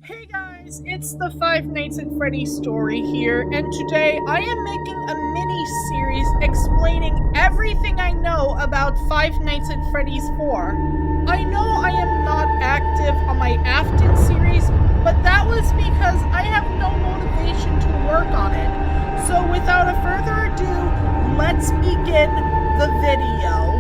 Hey guys, it's the Five Nights at Freddy's story here, and today I am making a mini-series explaining everything I know about Five Nights at Freddy's 4. I know I am not active on my Afton series, but that was because I have no motivation to work on it. So without a further ado, let's begin the video.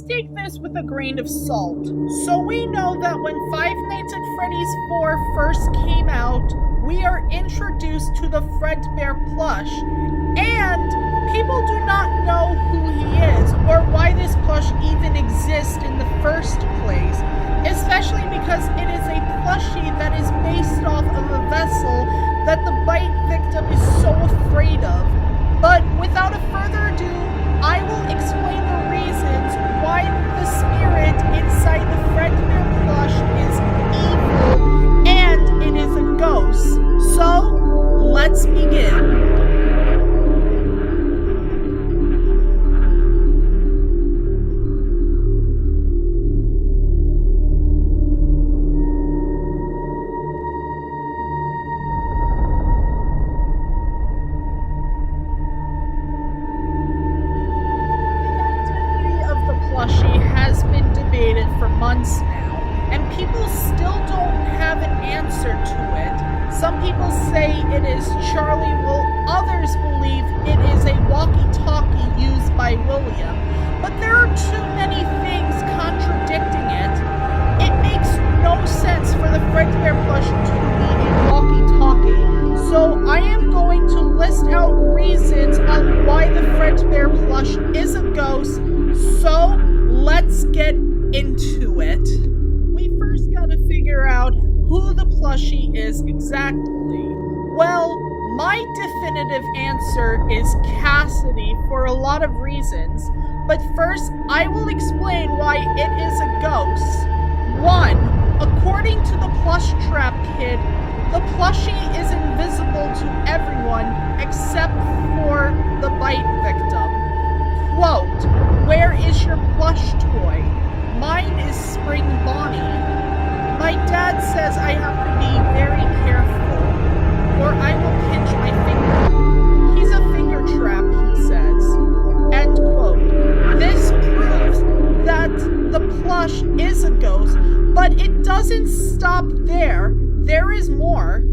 Take this with a grain of salt. So we know that when Five Nights at Freddy's 4 first came out, we are introduced to the FredBear plush, and people do not know who he is or why this plush even exists in the first place, especially because it is a plushie that is based off of a vessel that the bite victim is so afraid of. But without a further ado, I will explain the reasons why the spirit inside the FredBear plush is evil and it is a ghost. So, let's begin. Plushie has been debated for months now, and people still don't have an answer to it. Some people say it is Charlie, while others believe it is a walkie-talkie used by William. But there are too many things contradicting it. It makes no sense for the FredBear plush to be a walkie-talkie. So I am going to list out reasons on why the FredBear plush is a ghost. So, let's get into it. We first gotta figure out who the plushie is exactly. Well, my definitive answer is Cassidy for a lot of reasons, but first I will explain why it is a ghost. 1. According to the Plush Trap Kid, the plushie is invisible to everyone except for the bite victim. Quote, "Where is your plush toy? Mine is Spring Bonnie. My dad says I have to be very careful, or I will pinch my finger. He's a finger trap, he says." End quote. This proves that the plush is a ghost, but it doesn't stop there. There is more.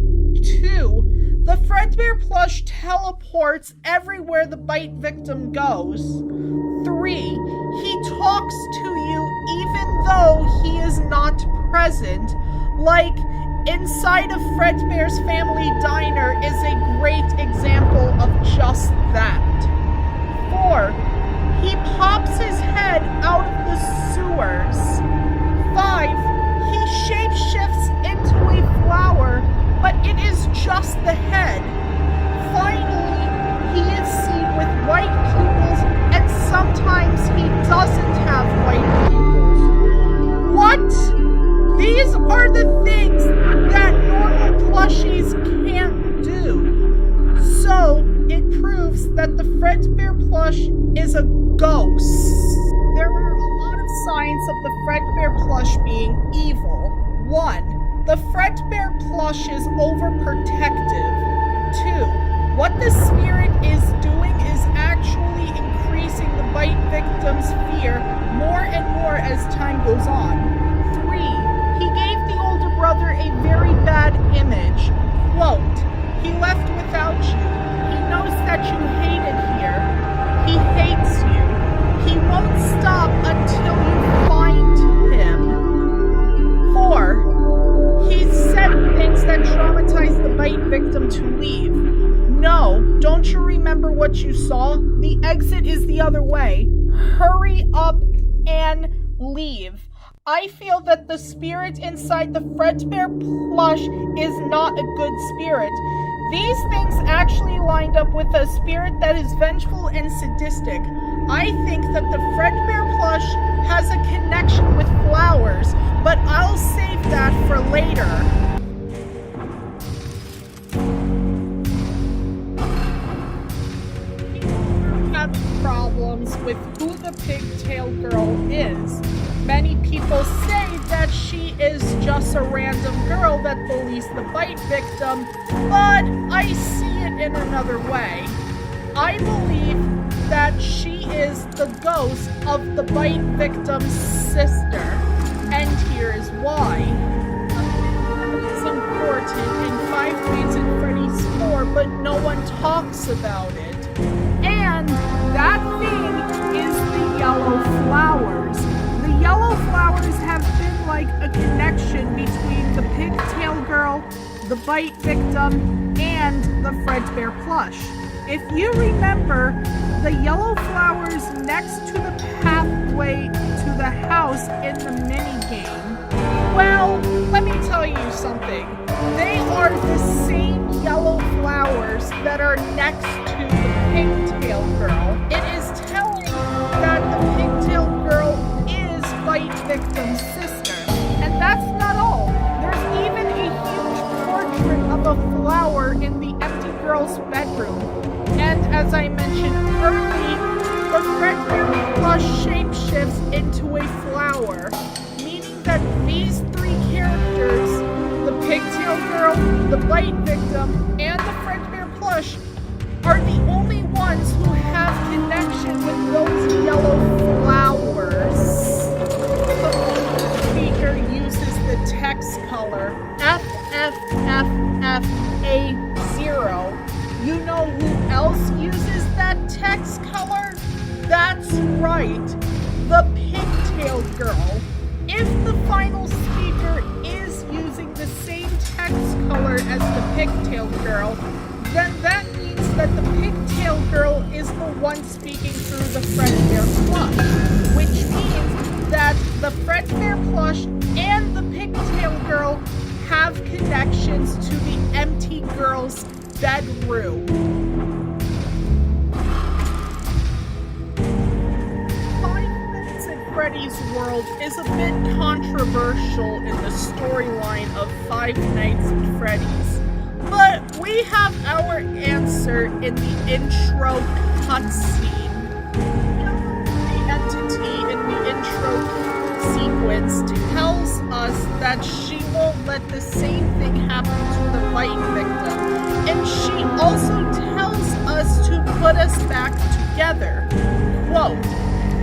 2. The FredBear plush teleports everywhere the bite victim goes. 3. He talks to you even though he is not present. Like, inside of FredBear's family diner is a great example of just that. 4. He pops his head out of the sewers. 5. He shapeshifts into a flower, but it is just the head. Finally, he is seen with white pupils, and sometimes he doesn't have white pupils. What? These are the things that normal plushies can't do. So, it proves that the FredBear plush is a ghost. There are a lot of signs of the FredBear plush being evil. 1. The FredBear plush is overprotective. 2. What the spirit is doing is actually increasing the bite victim's fear more and more as time goes on. 3. He gave the older brother a very bad image. Quote, "He left without you. He knows that you hate it here. He hates you. He won't stop until you find him." 4. He said things that traumatize the bite victim to leave. No, don't you remember what you saw. The exit is the other way. Hurry up and leave. I feel that the spirit inside the FredBear plush is not a good spirit. These things actually lined up with a spirit that is vengeful and sadistic. I think that the FredBear plush has a connection with flowers, but I'll save that for later. People have problems with who the pigtail girl is. Many people say that she is just a random girl that bullies the bite victim, but I see it in another way. I believe that she is the ghost of the bite victim's sister, and here is why. It's important in Five Nights at Freddy's 4, but no one talks about it. And that thing is the yellow flowers. The yellow flowers have been like a connection between the pigtail girl, the bite victim, and the FredBear plush. If you remember, the yellow flowers next to the pathway to the house in the minigame, well, let me tell you something. They are the same yellow flowers that are next to the pigtail girl. It is telling that the pigtail girl is bite victim's sister. And that's not all. There's even a huge portrait of a flower in the empty girl's bedroom. And as I mentioned earlier, the FredBear plush shapeshifts into a flower, meaning that these three characters, the pigtail girl, the bite victim, and the FredBear plush, are the only ones who have connection with those yellow flowers. The speaker uses the text color FFFFA0. You know who else uses that text color? That's right, the pigtail girl. If the final speaker is using the same text color as the pigtail girl, then that means that the pigtail girl is the one speaking through the FredBear plush, which means that the FredBear plush and the pigtail girl have connections to the empty girl's bedroom. Five Nights at Freddy's World is a bit controversial in the storyline of Five Nights at Freddy's, but we have our answer in the intro cutscene. The entity in the intro sequence tells us that she won't let the same thing happen to the bite victim. And she also tells us to put us back together. Quote,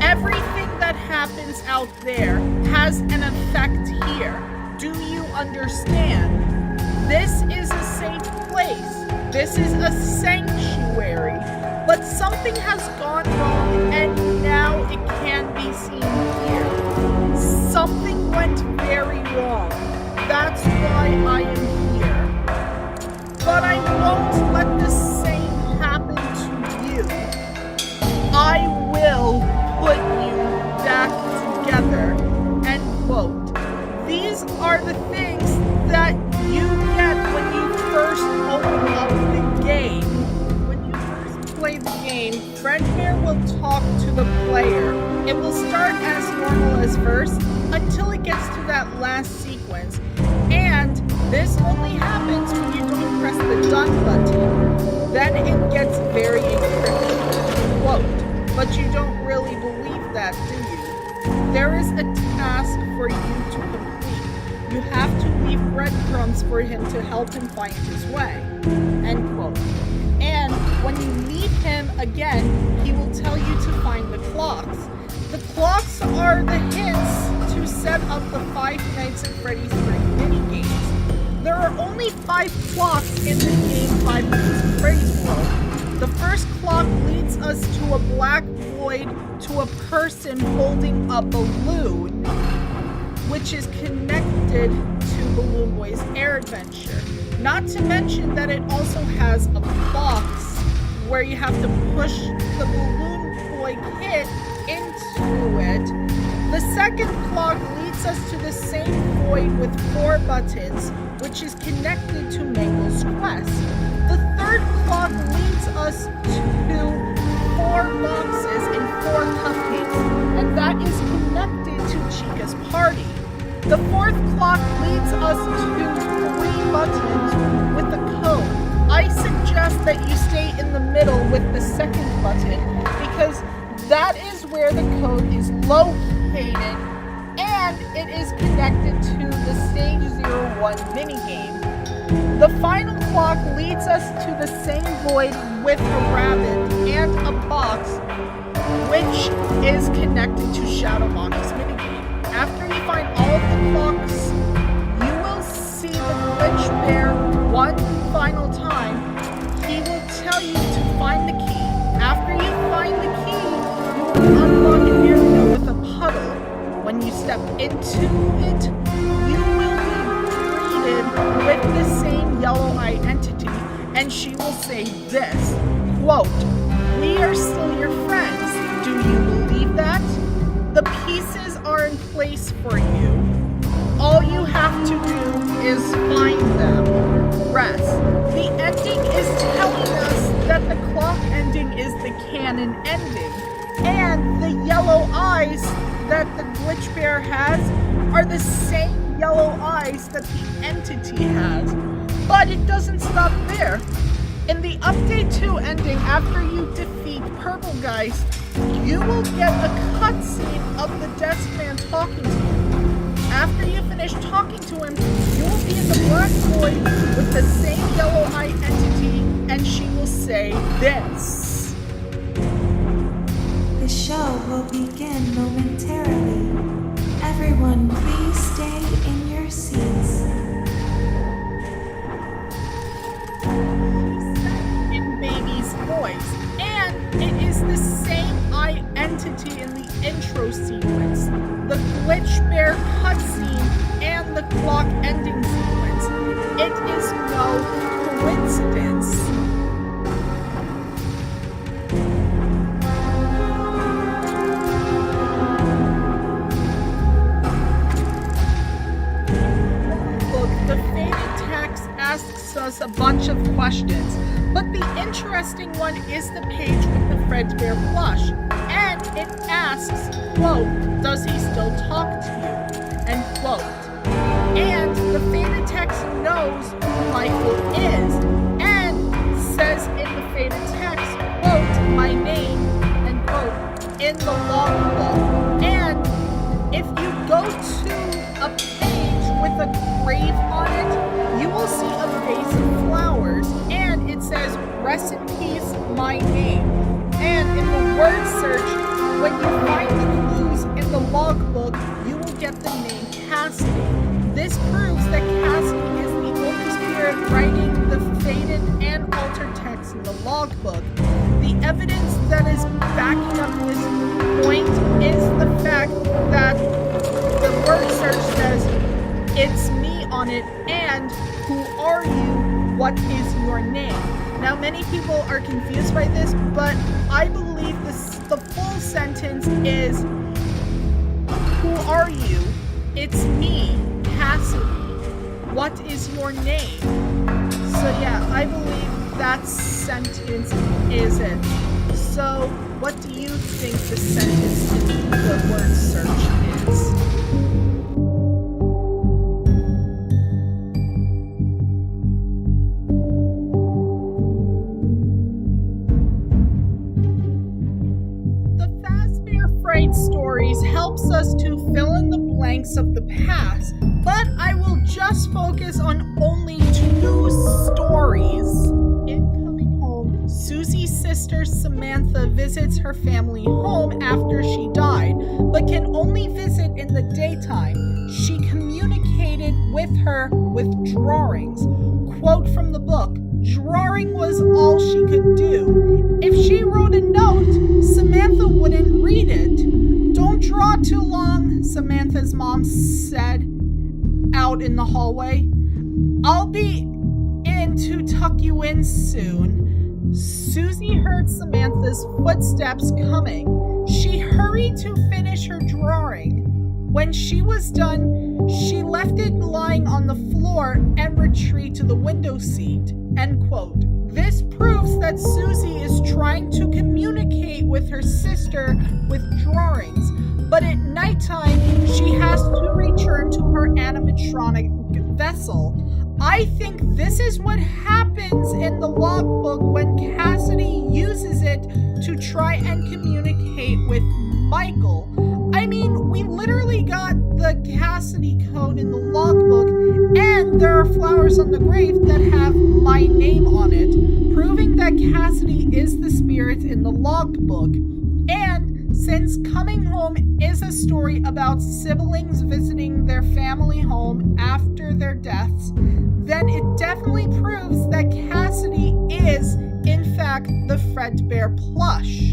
everything that happens out there has an effect here. Do you understand? This is a safe place. This is a sanctuary. But something has gone wrong and now it can be seen here. Something went very wrong. That's why I am here. But I won't let the same happen to you. I will put you back together. End quote. These are the things that you get when you first open up the game. When you first play the game, FredBear will talk to the player. It will start as normal as first until it gets to that last sequence. And this only happens when you don't press the done button. Then it gets very encrypted. Quote, but you don't really believe that, do you? There is a task for you to complete. You have to leave breadcrumbs for him to help him find his way. End quote. And when you meet him again, he will tell you to find the clocks. The clocks are the hints to set up the Five Nights at Freddy's 3 mini-games. There are only 5 clocks in the game Five Nights at Freddy's World. The first clock leads us to a black void to a person holding a balloon, which is connected to Balloon Boy's air adventure. Not to mention that it also has a box where you have to push the Balloon Boy kit into it. The second clock leads us to the same void with 4 buttons, which is connected to Mangle's quest. The third clock leads us to 4 boxes and 4 cupcakes, and that is connected to Chica's party. The fourth clock leads us to 3 buttons with a code. I suggest that you stay in the middle with the second button because that is where the code is located and it is connected to the Stage 01 minigame. The final clock leads us to the same void with a rabbit and a box, which is connected to Shadow Monkey's minigame. After you find all of the clocks, you will see the Glitch Bear one final time. He will tell you to find the key. After you find the key, you will unlock an area with a puddle. When you step into it, you will be greeted with the same yellow eye entity, and she will say this, quote, "We are still your friends. Do you believe that? The pieces are in place for you. All you have to do is find them. Rest." The ending is telling us that the clock ending is the canon ending, and the yellow eyes that the Glitch Bear has are the same yellow eyes that the entity has. But it doesn't stop there. In the Update 2 ending, after you defeat Purple Geist, you will get a cutscene of the desk man talking to you. After you finish talking to him, you will be in the black void with the same yellow eye entity, and she will say this. The show will begin momentarily. Everyone, please stay in your seats. In Baby's voice, and it is the same eye entity in the intro sequence, the Glitch Bear cutscene, and the clock ending sequence. It is no coincidence. Look, the faded text asks us a bunch of questions, but the interesting one is the page with the FredBear plush, and it asks, quote, "Does he still talk to you?" End quote. And the faded text knows who Michael is, and says in the faded text, quote, "My name," end quote, in the logbook. And if you go to a page with a grave on it, you will see a vase of flowers, and it says, "Rest in peace, my name." And in the word search, when you find the clues in the logbook, you will get the name Cassidy. This proves that Cassidy is the only spirit writing the faded and altered text in the logbook. The evidence that is backing up this point is the fact that the word search says, "It's me" on it, and "Who are you? What is your name?" Now, many people are confused by this, but I believe the full sentence is, "Who are you? It's me, Cassidy. What is your name?" So yeah, I believe that sentence is it. So, what do you think the sentence in the word search is? Stories helps us to fill in the blanks of the past, but I will just focus on only 2 stories. In Coming Home, Susie's sister Samantha visits her family home after she died, but can only visit in the daytime. She communicated with her with drawings. Quote from the book, "Drawing was all she could do. If she wrote a note, Samantha wouldn't read it. Don't draw too long," Samantha's mom said out in the hallway. "I'll be in to tuck you in soon." Susie heard Samantha's footsteps coming. She hurried to finish her drawing. When she was done, she left it lying on the floor and retreated to the window seat. End quote. This proves that Susie is trying to communicate with her sister with drawings, but at nighttime, she has to return to her animatronic vessel. I think this is what happens in the logbook when Cassidy uses it to try and communicate with Michael. I mean, we literally got the Cassidy code in the logbook, and there are flowers on the grave that have my name on it, proving that Cassidy is the spirit in the logbook. And since Coming Home is a story about siblings visiting their family home after their deaths, then it definitely proves that Cassidy is, in fact, the FredBear plush.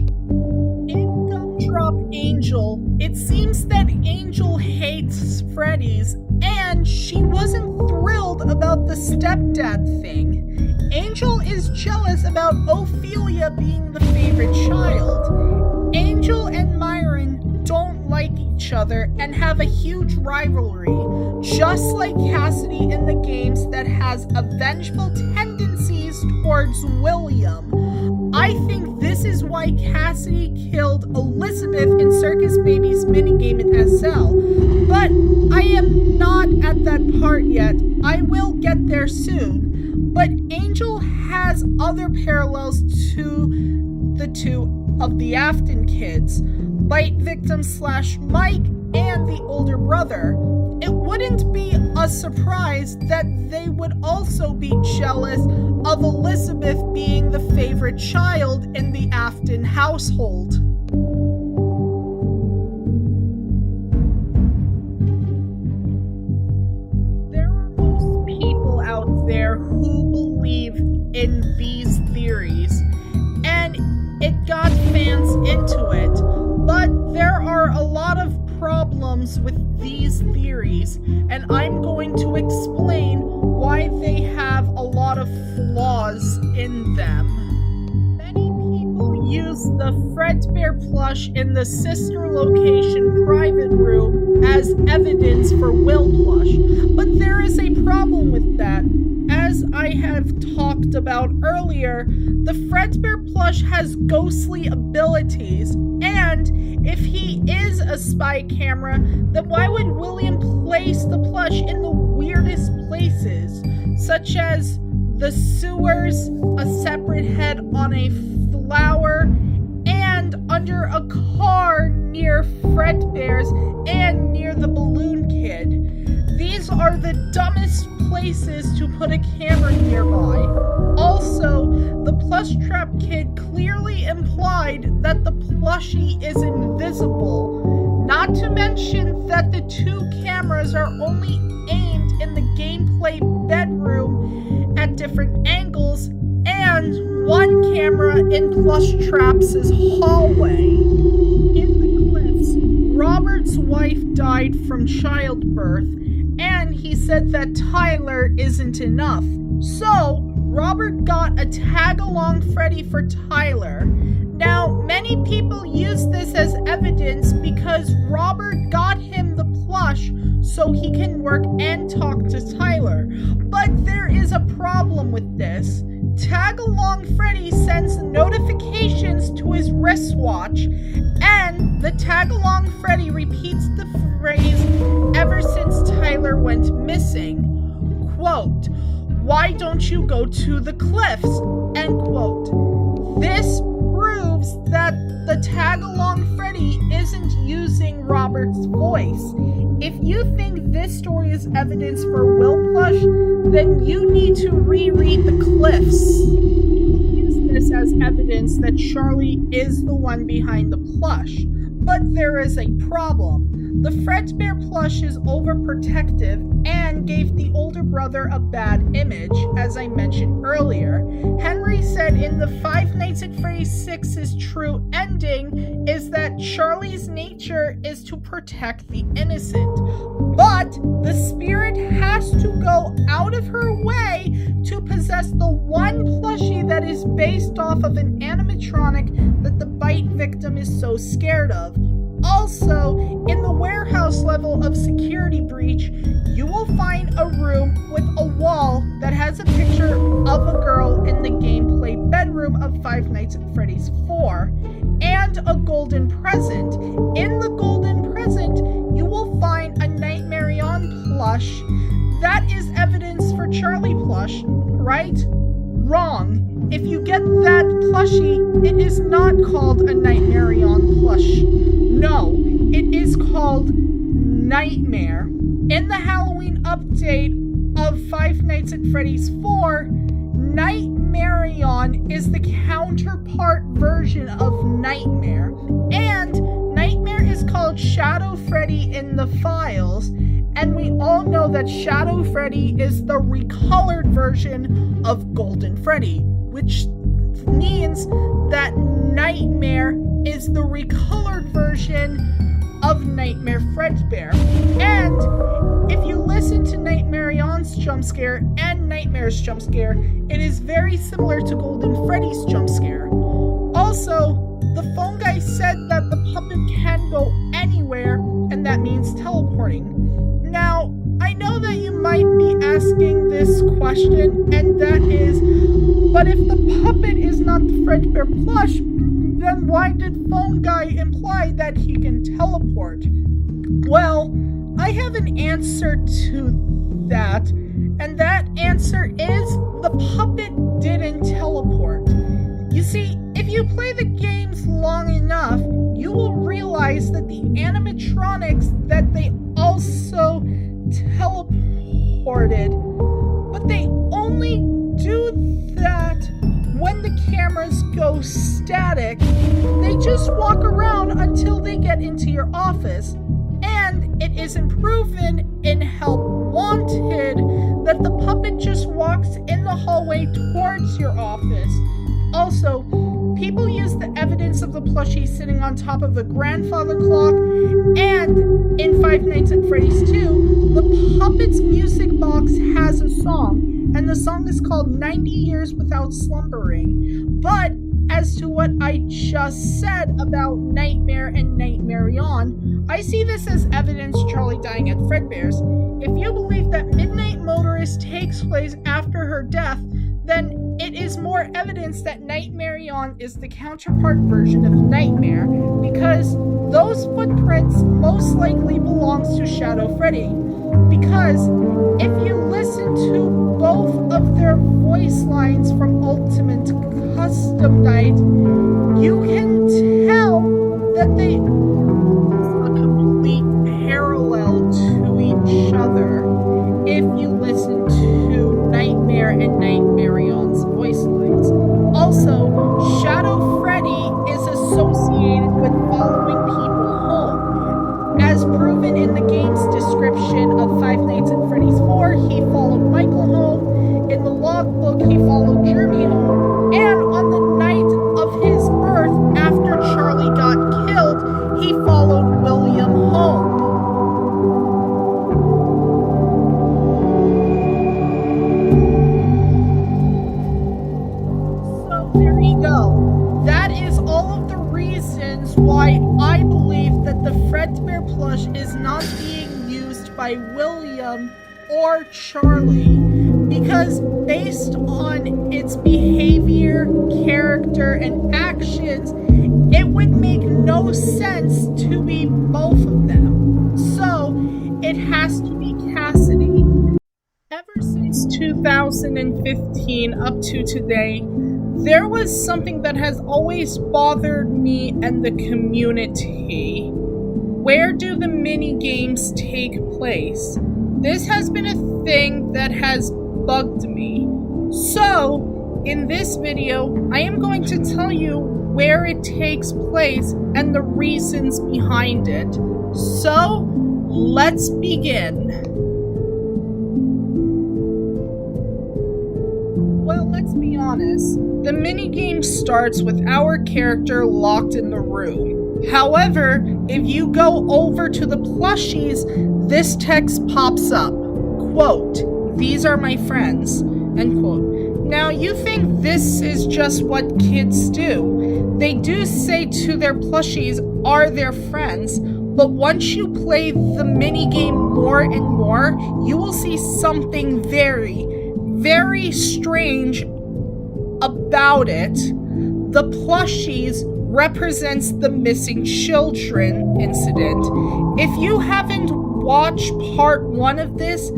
In Gumdrop Angel, it seems that Angel hates Freddy's, and she wasn't thrilled about the stepdad thing. Angel is jealous about Ophelia being the favorite child. Angel and Myron don't like each other and have a huge rivalry, just like Cassidy in the games that has vengeful tendencies towards William. I think this is why Cassidy killed Elizabeth in Circus Baby's minigame in SL, but I am not at that part yet. I will get there soon, but Angel has other parallels to the two of the Afton kids, Bite Victim / Mike and the older brother. It wouldn't be a surprise that they would also be jealous of Elizabeth being the favorite child in the Afton household. There are most people out there who believe in these theories, and it got fans into it, but there are a lot of problems with these theories, and I'm going to explain why they have a lot of flaws in them. Many people use the FredBear plush in the sister location private room as evidence for Will plush, but there is a problem with that. As I have talked about earlier, the FredBear plush has ghostly abilities, and if he is a spy camera, then why would William place the plush in the weirdest places, such as the sewers, a separate head on a flower, and under a car near FredBear's and near the Balloon Kid? These are the dumbest places to put a camera nearby. Also, the Plush Trap Kid clearly implied that the plushie is invisible, not to mention that the two cameras are only aimed in the gameplay bedroom at different angles, and one camera in Plush Trap's hallway. In the cliffs, Robert's wife died from childbirth, and he said that Tyler isn't enough. So, Robert got a tag-along Freddy for Tyler. Now, many people use this as evidence because Robert got him the plush so he can work and talk to Tyler. But there is a problem with this. Tag-along Freddy sends notifications to his wristwatch, and the tag-along Freddy repeats the phrase ever since Tyler went missing. Quote, "Why don't you go to the cliffs?" End quote. This proves that the tag-along Freddy isn't using Robert's voice. If you think this story is evidence for Will Plush, then you need to reread The Cliffs. Use this as evidence that Charlie is the one behind the plush. But there is a problem. The FredBear plush is overprotective and gave the older brother a bad image, as I mentioned earlier. Henry said in the Five Nights at Freddy's 6's true ending is that Charlie's nature is to protect the innocent. But the spirit has to go out of her way to possess the one plushie that is based off of an animatronic that the bite victim is so scared of. Also, in the warehouse level of Security Breach, you will find a room with a wall that has a picture of a girl in the gameplay bedroom of Five Nights at Freddy's 4, and a golden present. In the golden present, you will find a Nightmare On plush. That is evidence for Charlie Plush, right? Wrong. If you get that plushie, it is not called a Nightmare On plush. No, it is called Nightmare. In the Halloween update of Five Nights at Freddy's 4, Nightmare On is the counterpart version of Nightmare. And Nightmare is called Shadow Freddy in the files. And we all know that Shadow Freddy is the recolored version of Golden Freddy, which means that Nightmare is the recolored version of Nightmare FredBear. And if you listen to Nightmare On's jump scare and Nightmare's jump scare, it is very similar to Golden Freddy's jump scare. Also, the phone guy said that the puppet can go anywhere, and that means teleporting. Now, I know that you might be asking this question, and that is, but if the puppet is not the FredBear plush, then why did phone guy imply that he can teleport? Well, I have an answer to that, and that answer is the puppet didn't teleport. You see, if you play the games long enough, you will realize that the animatronics that they also teleported, but they only do that when the cameras go static. They just walk around until they get into your office. And it isn't proven in Help Wanted that the puppet just walks in the hallway towards your office. Also, people use the evidence of the plushie sitting on top of the grandfather clock, and in Five Nights at Freddy's 2, the puppet's music box has a song, and the song is called 90 Years Without Slumbering. But as to what I just said about Nightmare and Nightmare On, I see this as evidence Charlie dying at FredBear's. If you believe that Midnight Motorist takes place after her death, then it is more evidence that Nightmare On is the counterpart version of Nightmare, because those footprints most likely belongs to Shadow Freddy. Because if you listen to both of their voice lines from Ultimate Custom Night, you can tell that they are a complete parallel to each other if you listen to Nightmare and Nightmare On's voice lines. Also, Shadow Freddy is associated with following people home. As proven in the game's description of Five Nights at Freddy's 4, he followed Michael home. In the logbook, he followed Jeremy home. And on the night of his birth, after Charlie got killed, he followed William home. There you go. That is all of the reasons why I believe that the FredBear plush is not being used by William or Charlie. Because based on its behavior, character, and actions, it would make no sense to be both of them. So, it has to be Cassidy. Ever since 2015 up to today, there was something that has always bothered me and the community. Where do the mini games take place? This has been a thing that has bugged me. So, in this video, I am going to tell you where it takes place and the reasons behind it. So, let's begin. Well, let's be honest. The minigame starts with our character locked in the room. However, if you go over to the plushies, this text pops up. Quote, "These are my friends." End quote. Now, you think this is just what kids do. They do say to their plushies are their friends, but once you play the minigame more and more, you will see something very, very strange about it. The plushies represents the missing children incident. If you haven't watched part 1 of this,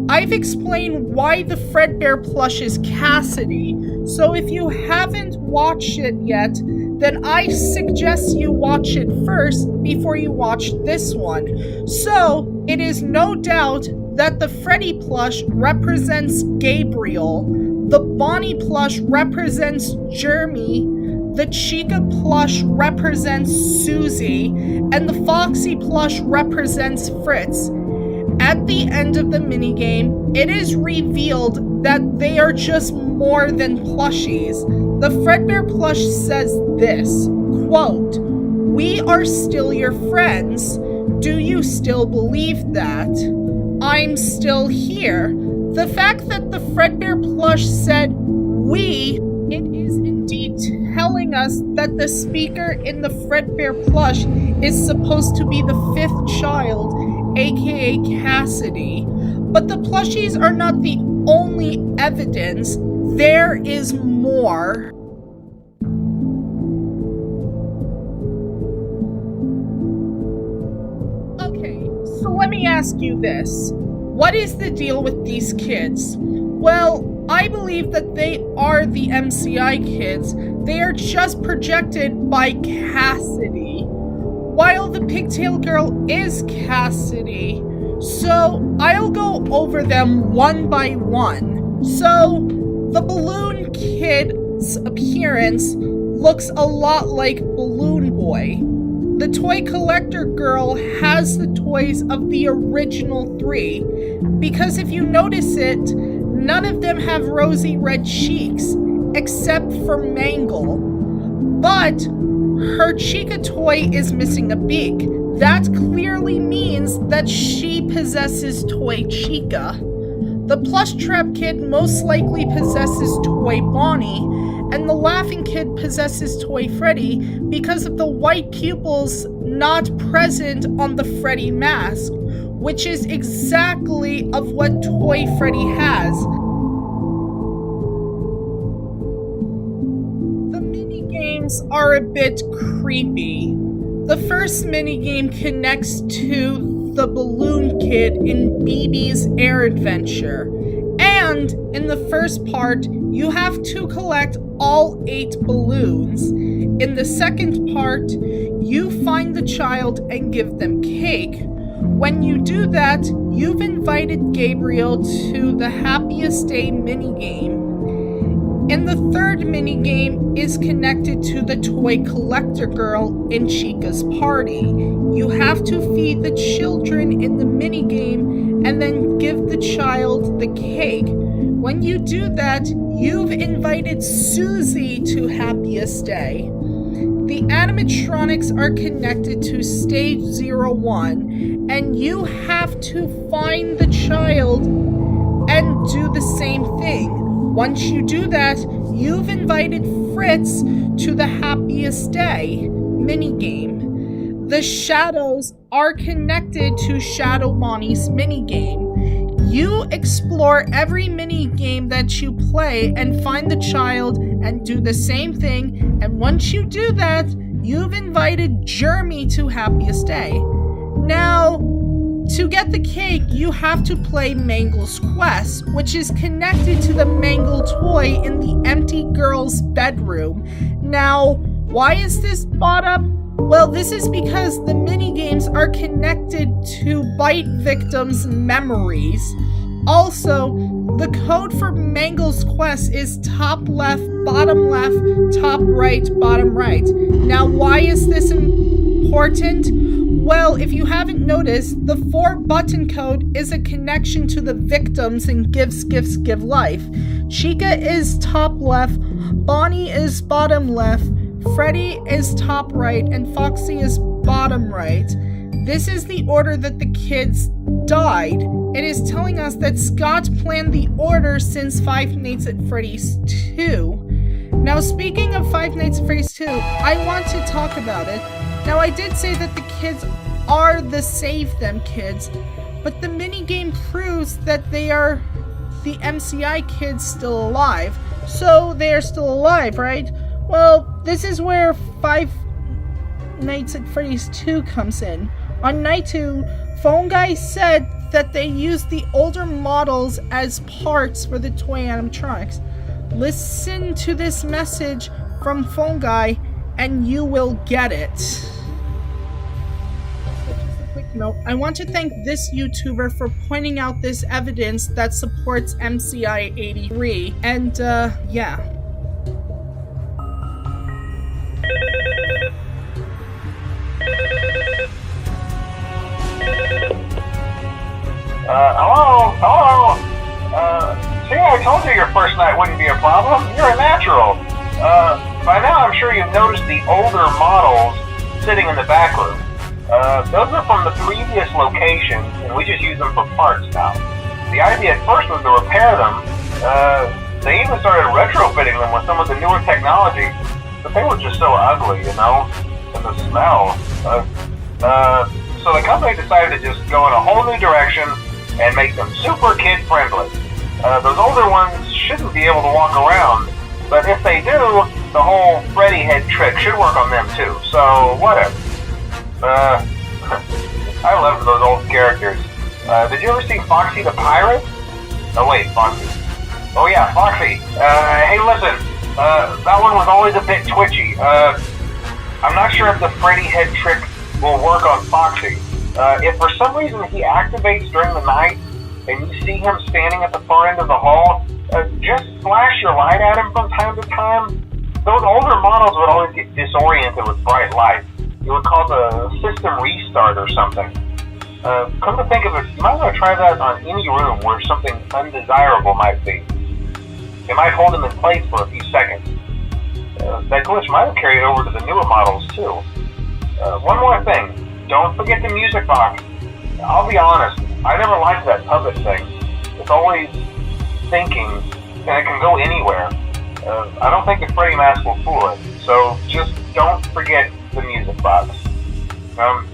I've explained why the FredBear plush is Cassidy. So if you haven't watched it yet, then I suggest you watch it first before you watch this one. So it is no doubt that the Freddy plush represents Gabriel, the Bonnie plush represents Jeremy, the Chica plush represents Susie, and the Foxy plush represents Fritz. At the end of the minigame, it is revealed that they are just more than plushies. The FredBear plush says this, quote, "We are still your friends. Do you still believe that? I'm still here." The fact that the FredBear plush said we, it is indeed telling us that the speaker in the FredBear plush is supposed to be the 5th child, aka Cassidy. But the plushies are not the only evidence. There is more. Okay, so let me ask you this. What is the deal with these kids? Well, I believe that they are the MCI kids. They are just projected by Cassidy, while the pigtail girl is Cassidy. So I'll go over them one by one. So the balloon kid's appearance looks a lot like Balloon Boy. The toy collector girl has the toys of the original 3, because if you notice it, none of them have rosy red cheeks, except for Mangle. But her Chica toy is missing a beak. That clearly means that she possesses toy Chica. The plush trap kid most likely possesses toy Bonnie, and the laughing kid possesses toy Freddy because of the white pupils not present on the Freddy mask, which is exactly of what toy Freddy has. The minigames are a bit creepy. The first minigame connects to the balloon kid in BB's Air Adventure. And in the first part, you have to collect all 8 balloons. In the second part, you find the child and give them cake. When you do that, you've invited Gabriel to the Happiest Day minigame. And the third minigame is connected to the toy collector girl in Chica's party. You have to feed the children in the minigame and then give the child the cake. When you do that, you've invited Susie to Happiest Day. The animatronics are connected to Stage 01, and you have to find the child and do the same thing. Once you do that, you've invited Fritz to the Happiest Day minigame. The shadows are connected to Shadow Bonnie's minigame. You explore every minigame that you play and find the child and do the same thing, and once you do that, you've invited Jeremy to Happiest Day. Now, to get the cake, you have to play Mangle's Quest, which is connected to the Mangle toy in the empty girl's bedroom. Now, why is this brought up? Well, this is because the minigames are connected to bite victims' memories. Also, the code for Mangle's Quest is top left, top right, bottom right. Now, why is this important? Well, if you haven't noticed, the 4-button code is a connection to the victims in Gifts, Gifts, Give Life. Chica is top left, Bonnie is bottom left, Freddy is top right, and Foxy is bottom right. this is the order that the kids died. It is telling us that Scott planned the order since Five Nights at Freddy's 2. Now, speaking of Five Nights at Freddy's 2, I want to talk about it. Now, I did say that the kids are the Save Them kids, but the minigame proves that they are the MCI kids still alive. So, they are still alive, right? Well, this is where Five Nights at Freddy's 2 comes in. On night 2, Phone Guy said that they used the older models as parts for the toy animatronics. Listen to this message from Phone Guy and you will get it. Just a quick note, I want to thank this YouTuber for pointing out this evidence that supports MCI 83, and yeah. Hello? See, I told you your first night wouldn't be a problem. You're a natural. By now I'm sure you've noticed the older models sitting in the back room. Those are from the previous location, and we just use them for parts now. The idea at first was to repair them. They even started retrofitting them with some of the newer technology, but they were just so ugly, you know? And the smell. So the company decided to just go in a whole new direction and make them super kid-friendly. Those older ones shouldn't be able to walk around, but if they do, the whole Freddy head trick should work on them too, so whatever. I love those old characters. Did you ever see Foxy the Pirate? Oh wait, Foxy. Oh yeah, Foxy. Hey listen, that one was always a bit twitchy. I'm not sure if the Freddy head trick will work on Foxy. If for some reason he activates during the night and you see him standing at the far end of the hall, just flash your light at him from time to time. Those older models would always get disoriented with bright light. It would cause a system restart or something. Come to think of it, you might want to try that on any room where something undesirable might be. It might hold him in place for a few seconds. That glitch might have carried over to the newer models too. One more thing. Don't forget the music box. I'll be honest, I never liked that puppet thing. It's always thinking, and it can go anywhere. I don't think the Freddy mask will fool it, so just don't forget the music box.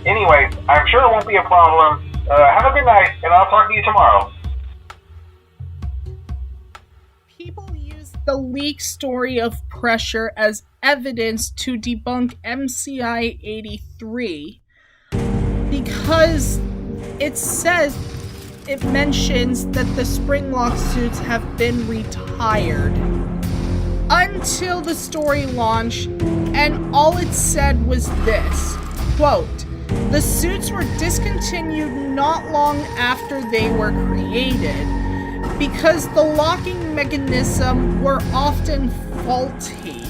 Anyway, I'm sure it won't be a problem. Have a good night, and I'll talk to you tomorrow. People use the leak story of Pressure as evidence to debunk MCI 83 because it mentions that the Springlock suits have been retired until the story launched, and all it said was this, quote, "The suits were discontinued not long after they were created because the locking mechanism were often faulty,"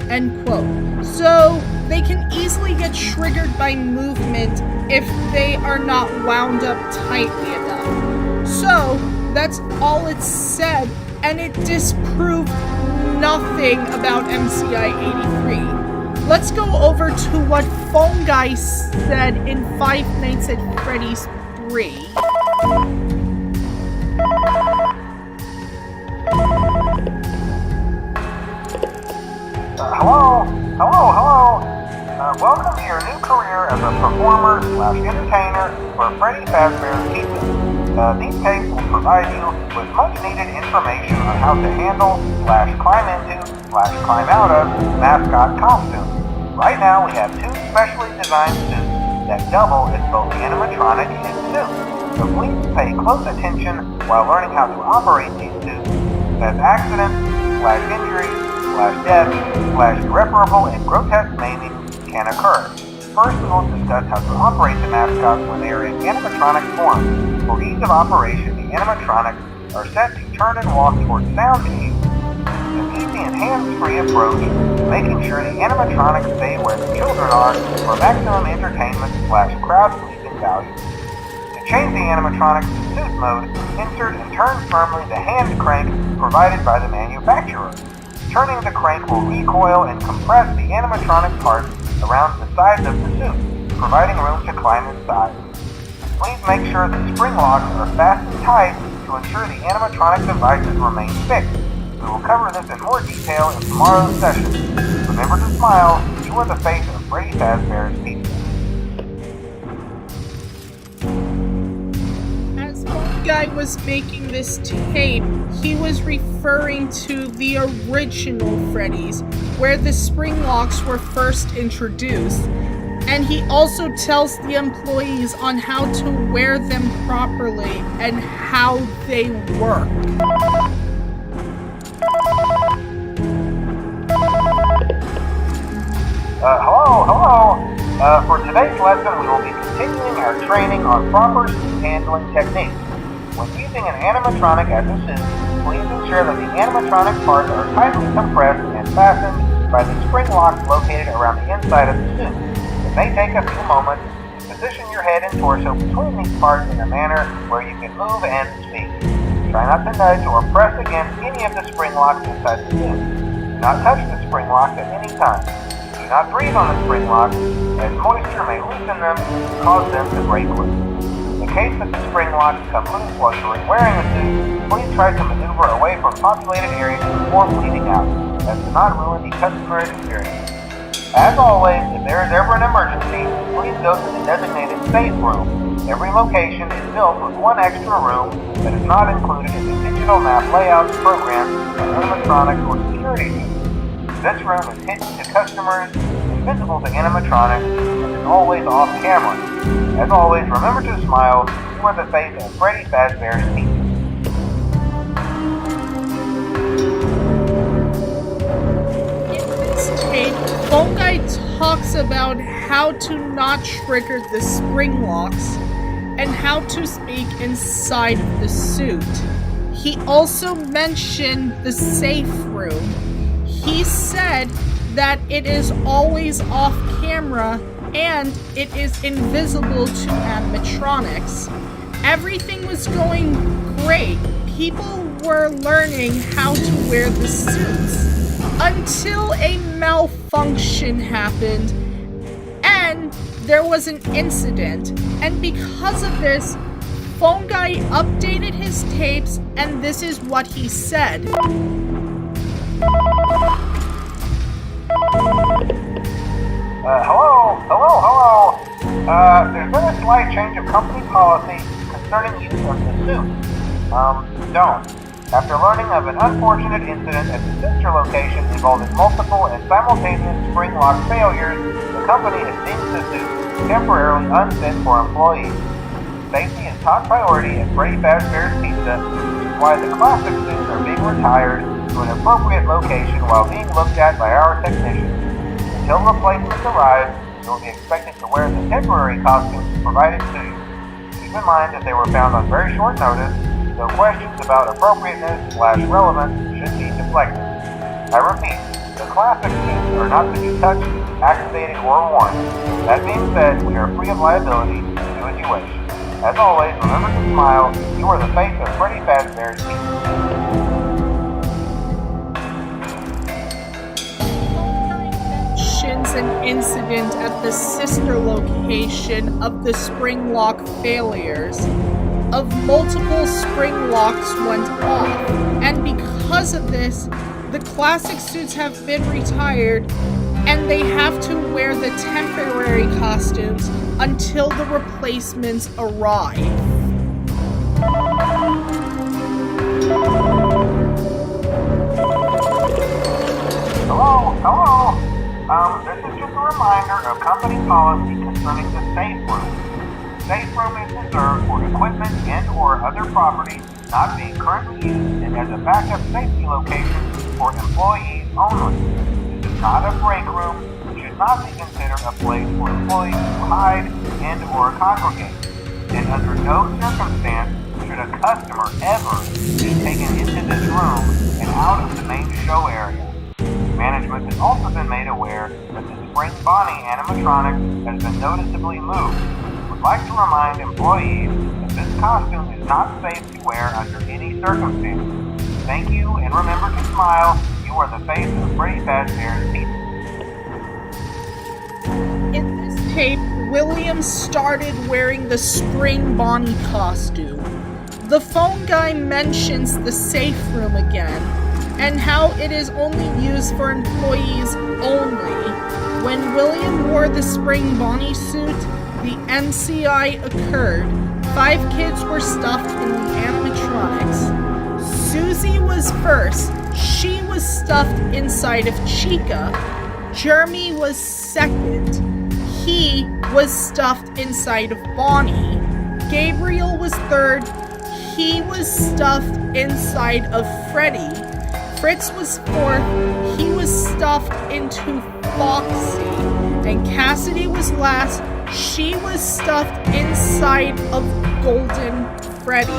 end quote. So they can easily get triggered by movement if they are not wound up tightly enough. So that's all it said, and it disproved nothing about MCI 83. Let's go over to what Phone Guy said in Five Nights at Freddy's 3. Hello? Welcome to your new career as a performer/entertainer for Freddy Fazbear's Pizza. These tapes will provide you with much-needed information on how to handle/climb into/climb out of mascot costumes. Right now, we have two specially designed suits that double as both animatronic and suit. So please pay close attention while learning how to operate these suits, as accidents/injuries/death/irreparable and grotesque maiming can occur. First, we will discuss how to operate the mascots when they are in animatronic form. For ease of operation, the animatronics are set to turn and walk towards sound cues. An easy and hands-free approach, making sure the animatronics stay where the children are for maximum entertainment/crowd-pleasing value. To change the animatronics to suit mode, insert and turn firmly the hand crank provided by the manufacturer. Turning the crank will recoil and compress the animatronic parts around the sides of the suit, providing room to climb inside. Please make sure that spring locks are fastened tight to ensure the animatronic devices remain fixed. We will cover this in more detail in tomorrow's session. Remember to smile. You are the face of Freddy Fazbear's Pizza. As one guy was making this tape, he was referring to the original Freddy's, where the spring locks were first introduced. And he also tells the employees on how to wear them properly and how they work. Hello. For today's lesson, we will be continuing our training on proper suit handling techniques. When using an animatronic as a suit, please ensure that the animatronic parts are tightly compressed and fastened by the spring locks located around the inside of the suit. It may take a few moments to position your head and torso between these parts in a manner where you can move and speak. Try not to nudge or press against any of the spring locks inside the suit. Do not touch the spring locks at any time. Do not breathe on the spring locks, as moisture may loosen them and cause them to break loose. In case that the spring locks come loose while you are wearing the suit, please try to maneuver away from populated areas before bleeding out, as to not ruin the customer experience. As always, if there is ever an emergency, please go to the designated safe room. Every location is built with one extra room that is not included in the digital map layouts programmed for animatronics or security systems. This room is hidden to customers, invisible to animatronics, and is always off camera. As always, remember to smile. You are the face of Freddy Fazbear's Pizza. Tape, Phone Guy talks about how to not trigger the spring locks and how to speak inside of the suit. He also mentioned the safe room. He said that it is always off camera and it is invisible to animatronics. Everything was going great. People were learning how to wear the suits. Until a malfunction happened, and there was an incident, and because of this, Phone Guy updated his tapes, and this is what he said. Hello. There's been a slight change of company policy concerning use of the suit. Don't. After learning of an unfortunate incident at the sister location involving multiple and simultaneous spring lock failures, the company has deemed the suit temporarily unfit for employees. Safety is top priority at Freddy Fazbear's Pizza, which is why the classic suits are being retired to an appropriate location while being looked at by our technicians. Until replacements arrive, you will be expected to wear the temporary costumes provided to you. Keep in mind that they were found on very short notice, so questions about appropriateness/relevance should be deflected. I repeat, the classic suits are not to be touched, activated, or worn. That being said, we are free of liability. Do as you wish. As always, remember to smile. You are the face of Freddy Fazbear's Pizza. Mentions an incident at the sister location of the spring lock failures. Of multiple spring locks went off, and because of this, the classic suits have been retired, and they have to wear the temporary costumes until the replacements arrive. Hello. This is just a reminder of company policy concerning the safe room. Safe room is reserved for equipment and or other property not being currently used and as a backup safety location for employees only. This is not a break room. It should not be considered a place for employees to hide and or congregate. And under no circumstance should a customer ever be taken into this room and out of the main show area. Management has also been made aware that the Spring Bonnie animatronic has been noticeably moved. Would like to remind employees that this costume is not safe to wear under any circumstance. Thank you, and remember to smile. You are the face of Freddy Fazbear's Pizza. In this tape, William started wearing the spring Bonnie costume. The phone guy mentions the safe room again, and how it is only used for employees only. When William wore the spring Bonnie suit, the MCI occurred. 5 kids were stuffed in the animatronics. Susie was first. She was stuffed inside of Chica. Jeremy was second. He was stuffed inside of Bonnie. Gabriel was third. He was stuffed inside of Freddy. Fritz was fourth. He was stuffed into Foxy. And Cassidy was last. She was stuffed inside of Golden Freddy.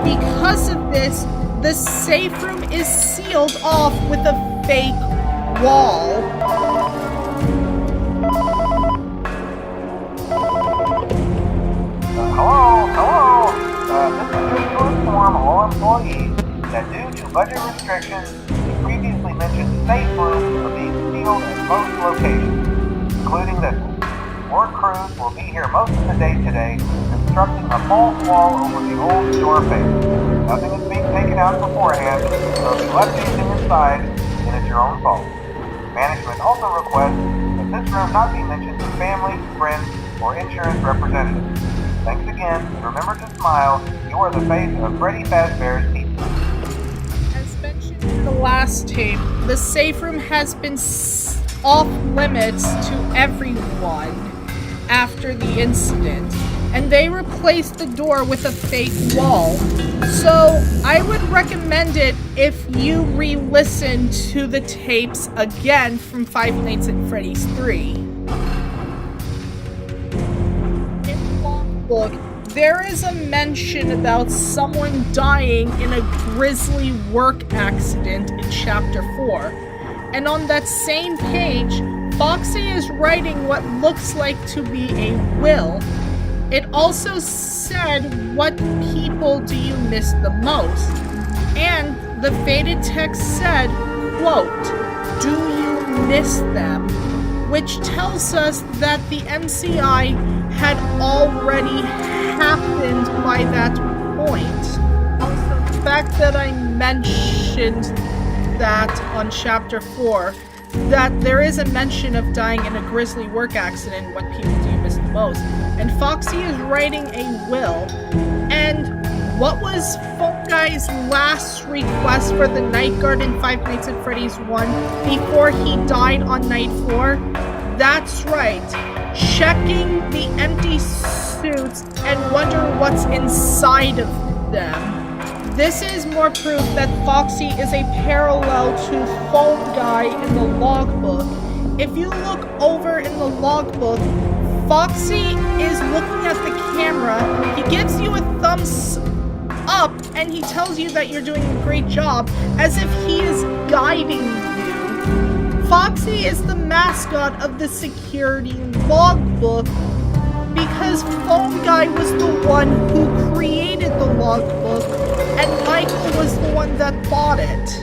Because of this, the safe room is sealed off with a fake wall. Hello. This is just to inform all employees that due to budget restrictions, the previously mentioned safe rooms are being sealed at most locations, including this one. Work crews will be here most of the day today, constructing a false wall over the old store face. Nothing is being taken out beforehand, so if you left anything inside, then it's your own fault. Management also requests that this room not be mentioned to family, friends, or insurance representatives. Thanks again, and remember to smile. You are the face of Freddy Fazbear's Pizza. As mentioned in the last tape, the safe room has been off limits to everyone after the incident, and they replaced the door with a fake wall. So I would recommend it if you re-listen to the tapes again from Five Nights at Freddy's 3. In the logbook, there is a mention about someone dying in a grisly work accident in Chapter 4. And on that same page, Foxy is writing what looks like to be a will. It also said, "What people do you miss the most?" And the faded text said, quote, "Do you miss them?" Which tells us that the MCI had already happened by that point. Also, the fact that I mentioned that on Chapter 4, that there is a mention of dying in a grisly work accident, what people do you miss the most? And Foxy is writing a will. And what was Phone Guy's last request for the night guard in Five Nights at Freddy's 1 before he died on night 4? That's right, checking the empty suits and wonder what's inside of them. This is more proof that Foxy is a parallel to Phone Guy in the logbook. If you look over in the logbook, Foxy is looking at the camera, he gives you a thumbs up, and he tells you that you're doing a great job, as if he is guiding you. Foxy is the mascot of the security logbook, because Phone Guy was the one who created the logbook, and Michael was the one that bought it.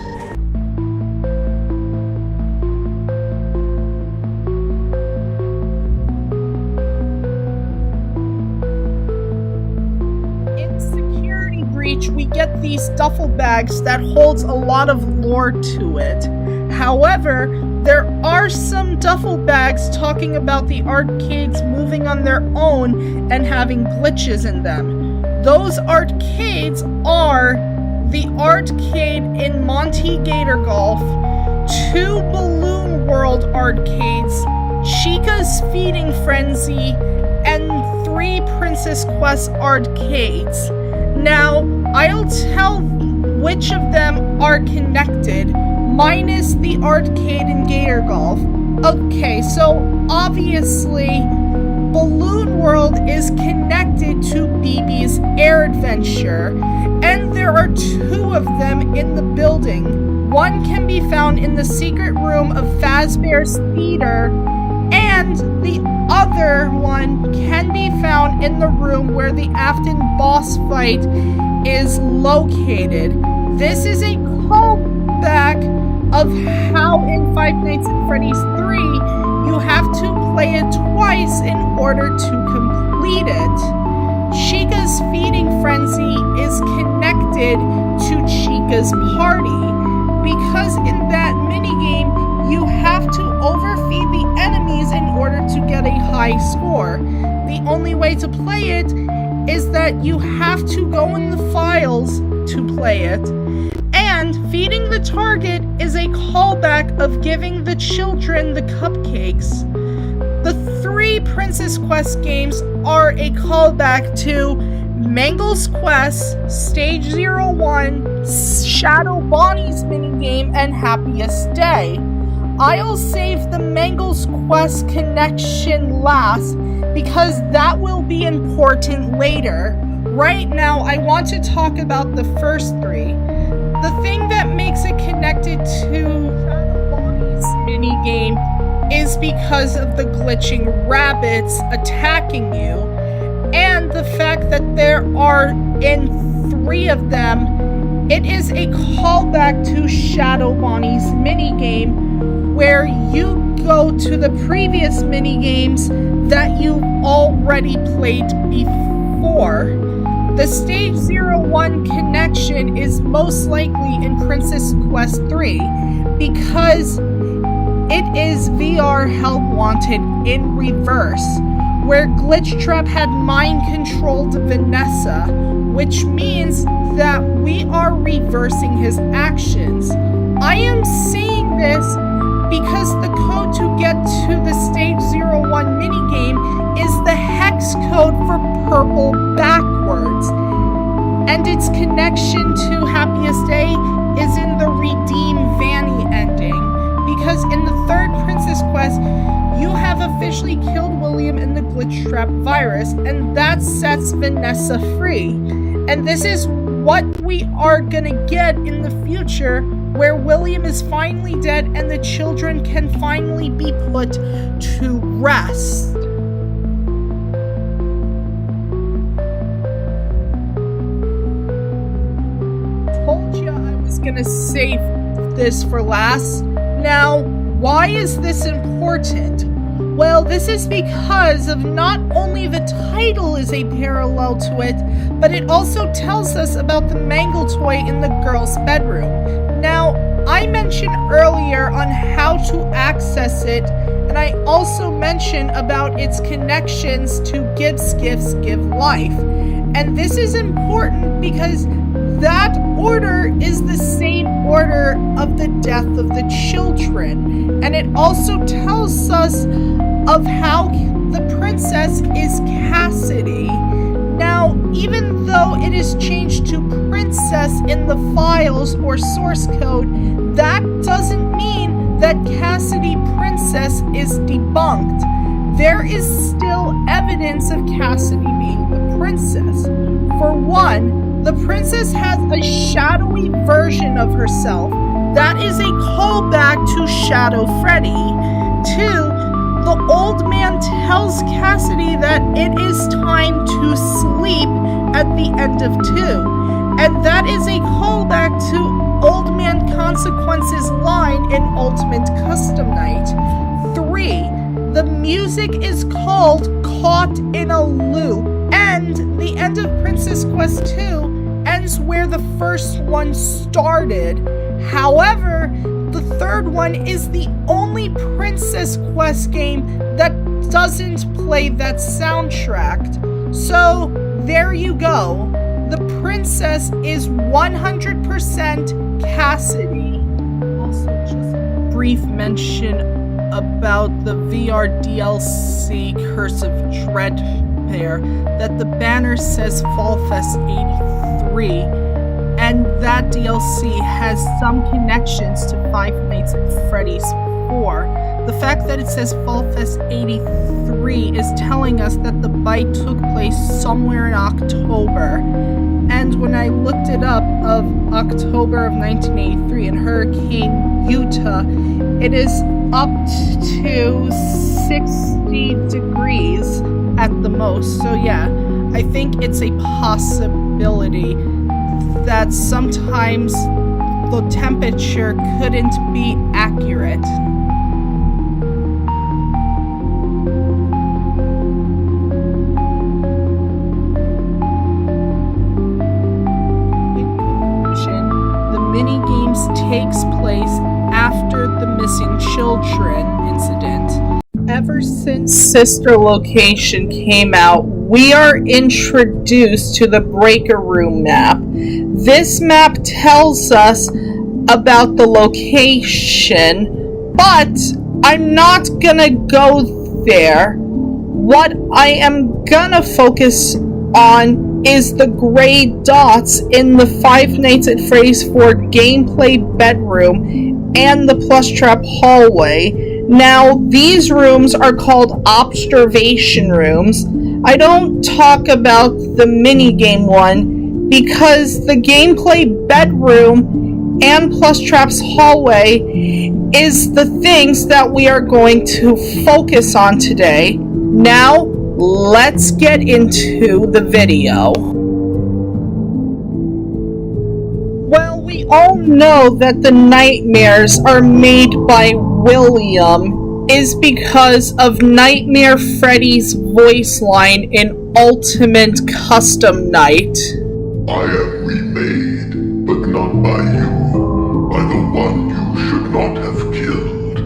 In Security Breach, we get these duffel bags that holds a lot of lore to it. However, there are some duffel bags talking about the arcades moving on their own and having glitches in them. Those arcades are the arcade in Monty Gator Golf, 2 Balloon World arcades, Chica's Feeding Frenzy, and 3 Princess Quest arcades. Now, I'll tell which of them are connected, minus the arcade in Gator Golf. Okay, so obviously, Balloon World is connected to BB's Air Adventure, and there are 2 of them in the building. One can be found in the secret room of Fazbear's Theater, and the other one can be found in the room where the Afton boss fight is located. This is a callback of how in Five Nights at Freddy's 3, you have to play it twice twice in order to complete it. Chica's feeding frenzy is connected to Chica's party, because in that minigame, you have to overfeed the enemies in order to get a high score. The only way to play it is that you have to go in the files to play it. And feeding the target is a callback of giving the children the cupcakes. The 3 Princess Quest games are a callback to Mangle's Quest, Stage 01, Shadow Bonnie's minigame, and Happiest Day. I'll save the Mangle's Quest connection last because that will be important later. Right now, I want to talk about the first 3. The thing that makes it connected to Shadow Bonnie's minigame is because of the glitching rabbits attacking you, and the fact that there are in 3 of them. It is a callback to Shadow Bonnie's minigame, where you go to the previous minigames that you've already played before. The Stage 01 connection is most likely in Princess Quest 3 because it is VR Help Wanted in reverse, where Glitchtrap had mind-controlled Vanessa, which means that we are reversing his actions. I am saying this because the code to get to the Stage 01 minigame is the hex code for purple backwards, and its connection to Happiest Day is in the Redeem Vanny ending, because in the 3rd Princess Quest, you have officially killed William in the Glitchtrap virus, and that sets Vanessa free. And this is what we are gonna get in the future, where William is finally dead and the children can finally be put to rest. Told you I was gonna save this for last. Now, why is this important? Well, this is because of not only the title is a parallel to it, but it also tells us about the Mangle toy in the girl's bedroom. Now, I mentioned earlier on how to access it, and I also mentioned about its connections to Gibbs Gifts Give Life. And this is important because that order is the same order of the death of the children. And it also tells us of how the princess is Cassidy. Now, even though it is changed to princess in the files or source code, that doesn't mean that Cassidy Princess is debunked. There is still evidence of Cassidy being the princess. For one, the princess has a shadowy version of herself that is a callback to Shadow Freddy. 2, the old man tells Cassidy that it is time to sleep at the end of 2, and that is a callback to Old Man Consequence's line in Ultimate Custom Night. 3, the music is called Caught in a Loop, and the end of Princess Quest 2 ends where the first one started. However, the 3rd one is the only Princess Quest game that doesn't play that soundtrack. So, there you go. The princess is 100% Cassidy. Also, just a brief mention about the VR DLC Curse of FredBear, that the banner says Fall Fest 83. And that DLC has some connections to Five Nights at Freddy's 4. The fact that it says Fall Fest 83 is telling us that the bite took place somewhere in October. And when I looked it up of October of 1983 in Hurricane Utah, it is up to 60 degrees at the most. So yeah, I think it's a possibility that sometimes the temperature couldn't be accurate. takes place after the missing children incident. Ever since Sister Location came out, we are introduced to the Breaker Room map. This map tells us about the location, but I'm not gonna go there. What I am gonna focus on is the gray dots in the Five Nights at Freddy's 4 gameplay bedroom and the Plush Trap hallway. Now, these rooms are called observation rooms. I don't talk about the minigame one because the gameplay bedroom and Plush Trap's hallway is the things that we are going to focus on today. Now, let's get into the video. Well, we all know that the nightmares are made by William is because of Nightmare Freddy's voice line in Ultimate Custom Night. I am remade, but not by you, by the one you should not have killed.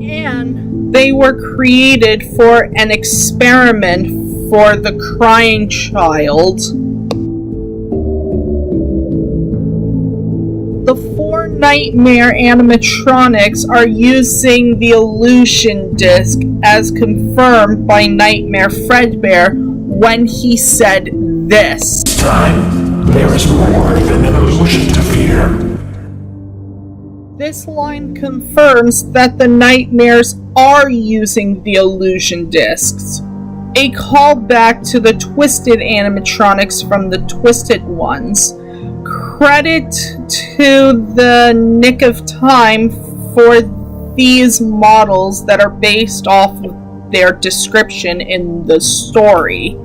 And they were created for an experiment for the crying child. The 4 Nightmare animatronics are using the illusion disc as confirmed by Nightmare FredBear when he said this. Time, there is more than an illusion to fear. This line confirms that the nightmares are using the illusion discs. A callback to the Twisted animatronics from the Twisted ones. Credit to the Nick of Time for these models that are based off of their description in the story.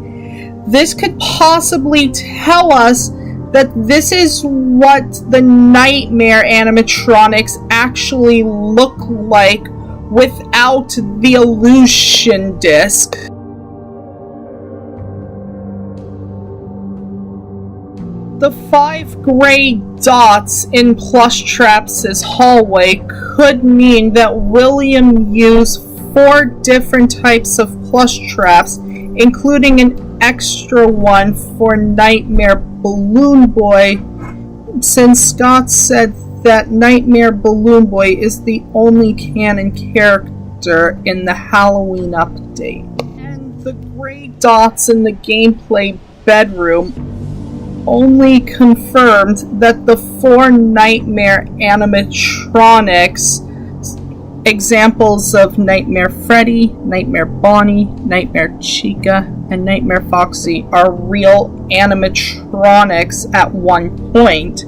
This could possibly tell us that this is what the Nightmare animatronics actually look like without the illusion disc. The 5 gray dots in Plush Trap's hallway could mean that William used 4 different types of plush traps, including an extra one for Nightmare Balloon Boy, since Scott said that Nightmare Balloon Boy is the only canon character in the Halloween update. And the gray dots in the gameplay bedroom only confirmed that the 4 Nightmare animatronics, examples of Nightmare Freddy, Nightmare Bonnie, Nightmare Chica, and Nightmare Foxy are real animatronics at one point.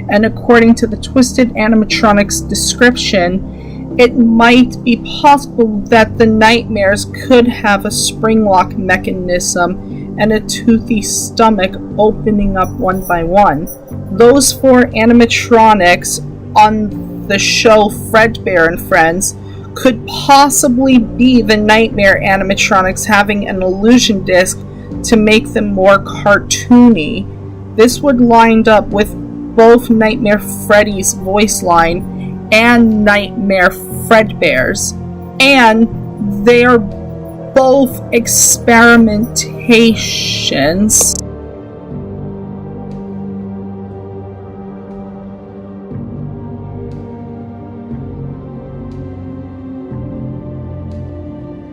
And according to the Twisted animatronics description, it might be possible that the nightmares could have a spring lock mechanism and a toothy stomach opening up one by one. Those 4 animatronics on the show FredBear and Friends could possibly be the Nightmare animatronics having an illusion disc to make them more cartoony. This would line up with both Nightmare Freddy's voice line and Nightmare FredBear's, and they are both experimentations.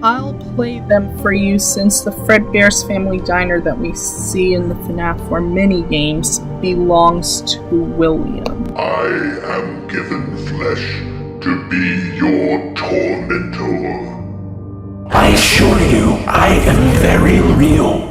I'll play them for you since the FredBear's Family Diner that we see in the FNAF4 minigames belongs to William. I am given flesh to be your tormentor. I assure you, I am very real.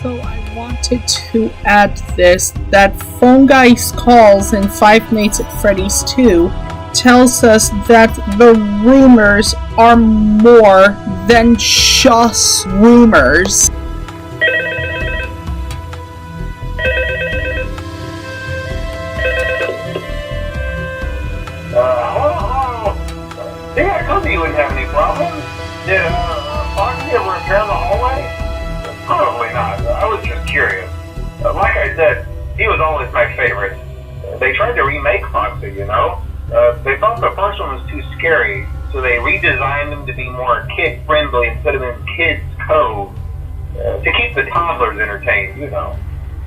So I wanted to add this, that Phone Guy's calls in Five Nights at Freddy's 2 tells us that the rumors are more than just rumors. Hello? Yeah, I told you wouldn't have any problems. Yeah, Foxy ever appear in the hallway? Probably not. I was just curious. Like I said, he was always my favorite. They tried to remake Foxy, you know? They thought the first one was too scary, so they redesigned him to be more kid-friendly and put him in Kids Cove to keep the toddlers entertained, you know.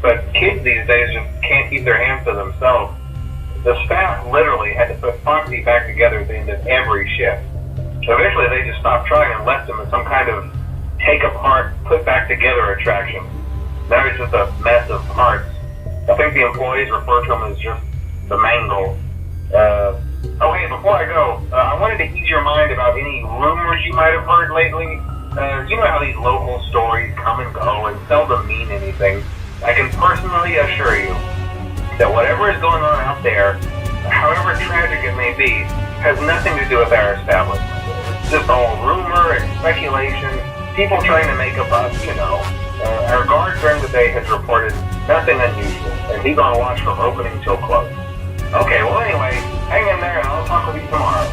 But kids these days just can't keep their hands to themselves. The staff literally had to put Foxy back together at the end of every shift. Eventually they just stopped trying and left him in some kind of take-apart, put-back-together attraction. Now he's just a mess of parts. I think the employees refer to him as just the Mangle. Oh hey, before I go, I wanted to ease your mind about any rumors you might have heard lately. You know how these local stories come and go and seldom mean anything. I can personally assure you that whatever is going on out there, however tragic it may be, has nothing to do with our establishment. It's just all rumor and speculation, people trying to make a buck, you know. Our guard during the day has reported nothing unusual, and he's on watch from opening till close. Okay, well anyway, hang in there and I'll talk with you tomorrow.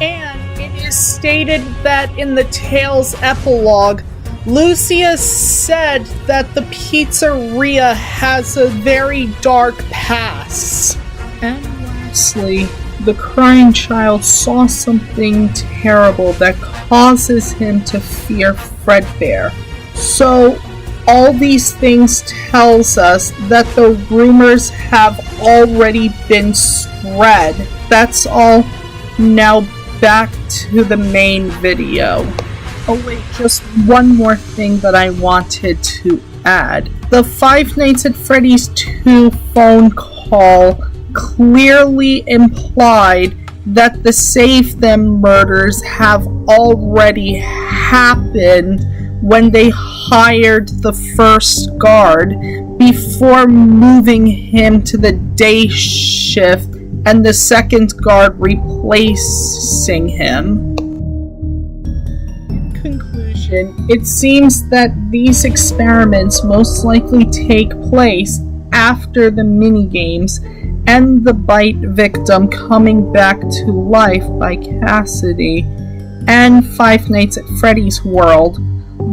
And it is stated that in the Tales epilogue, Lucia said that the pizzeria has a very dark past. And lastly, the crying child saw something terrible that causes him to fear FredBear. So, all these things tells us that the rumors have already been spread. That's all. Now back to the main video. Oh wait, just one more thing that I wanted to add. The Five Nights at Freddy's 2 phone call clearly implied that the Save Them murders have already happened when they hired the first guard before moving him to the day shift and the second guard replacing him. In conclusion, it seems that these experiments most likely take place after the minigames and the bite victim coming back to life by Cassidy and Five Nights at Freddy's world.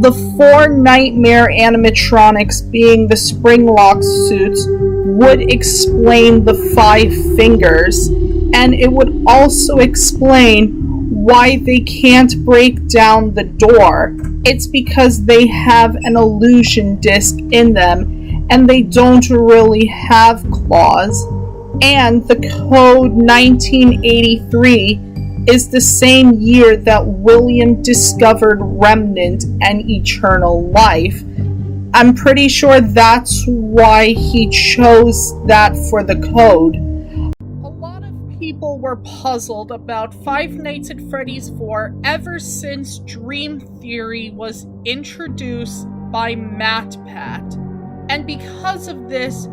The 4 nightmare animatronics being the Springlock suits would explain the 5 fingers, and it would also explain why they can't break down the door. It's because they have an illusion disc in them, and they don't really have claws. And the code 1983 is the same year that William discovered Remnant and Eternal Life. I'm pretty sure that's why he chose that for the code. A lot of people were puzzled about Five Nights at Freddy's 4 ever since Dream Theory was introduced by MatPat. And because of this,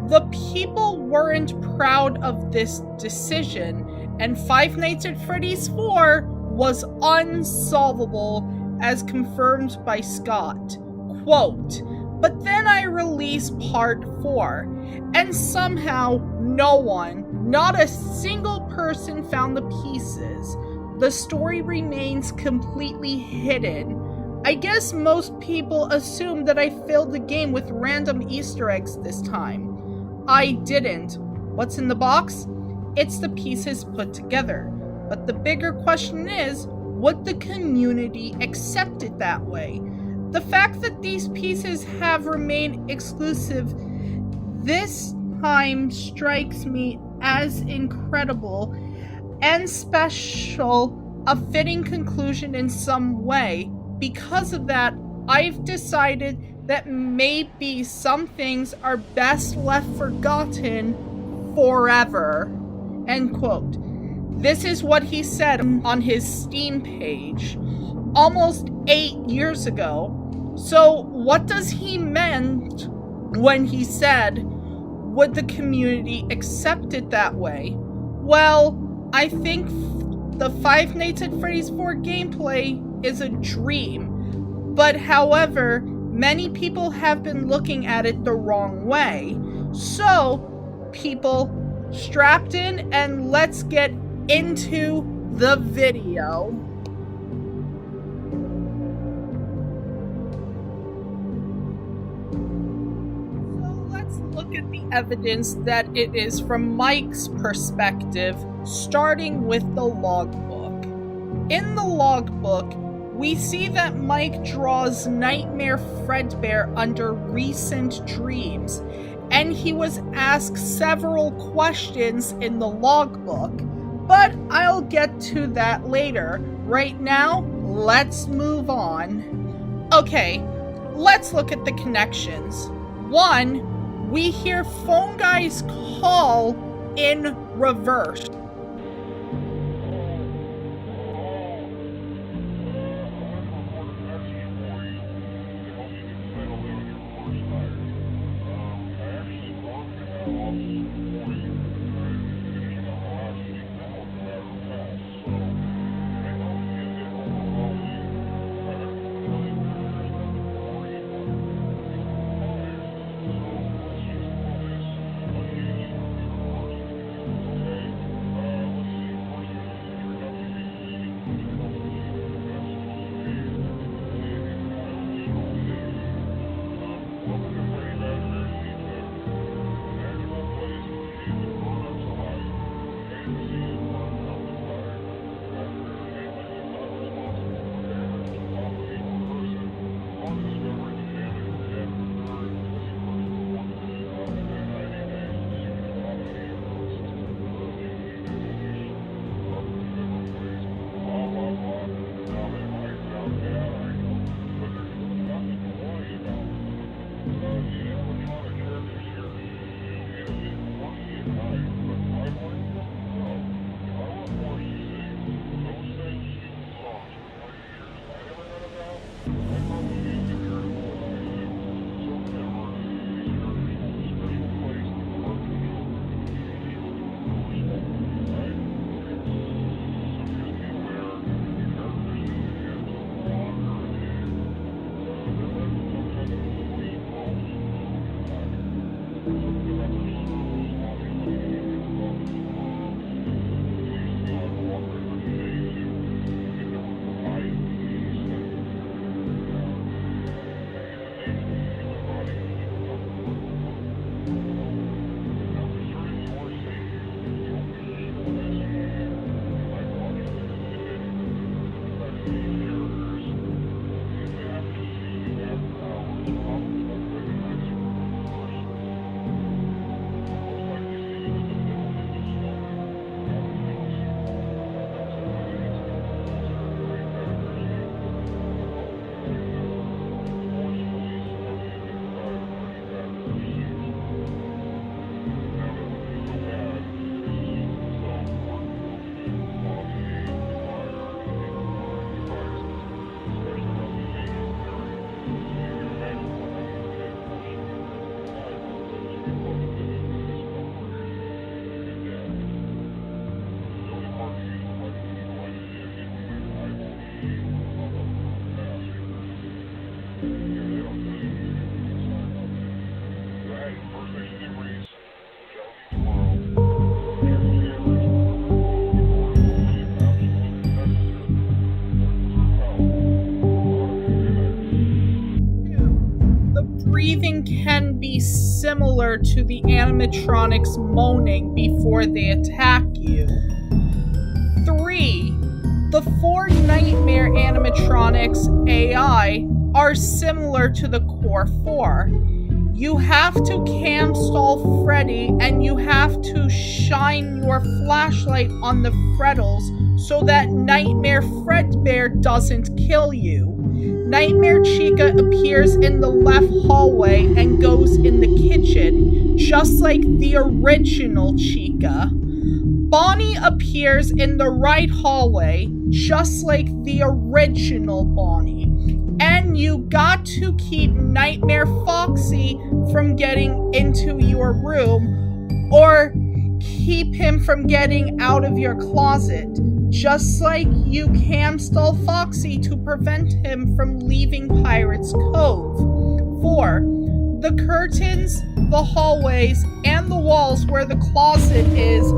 the people weren't proud of this decision, and Five Nights at Freddy's 4 was unsolvable, as confirmed by Scott. Quote, "But then I released part 4, and somehow no one, not a single person found the pieces. The story remains completely hidden. I guess most people assume that I filled the game with random Easter eggs this time. I didn't. What's in the box? It's the pieces put together. But the bigger question is, would the community accept it that way? The fact that these pieces have remained exclusive this time strikes me as incredible and special, a fitting conclusion in some way. Because of that, I've decided that maybe some things are best left forgotten forever." End quote. This is what he said on his Steam page almost 8 years ago. So what does he meant when he said, would the community accept it that way? Well, I think the Five Nights at Freddy's 4 gameplay is a dream. But however, many people have been looking at it the wrong way. So, people, strapped in and let's get into the video. So let's look at the evidence that it is from Mike's perspective, starting with the logbook. In the logbook, we see that Mike draws Nightmare FredBear under recent dreams, and he was asked several questions in the logbook, but I'll get to that later. Right now, let's move on. Okay, let's look at the connections. 1, we hear phone guy's call in reverse. Breathing can be similar to the animatronics moaning before they attack you. 3. The 4 Nightmare animatronics AI are similar to the core 4. You have to cam stall Freddy and you have to shine your flashlight on the Freddles so that Nightmare FredBear doesn't kill you. Nightmare Chica appears in the left hallway and goes in the kitchen, just like the original Chica. Bonnie appears in the right hallway, just like the original Bonnie. And you got to keep Nightmare Foxy from getting into your room, or keep him from getting out of your closet, just like you cam stall Foxy to prevent him from leaving Pirate's Cove. 4. The curtains, the hallways, and the walls where the closet is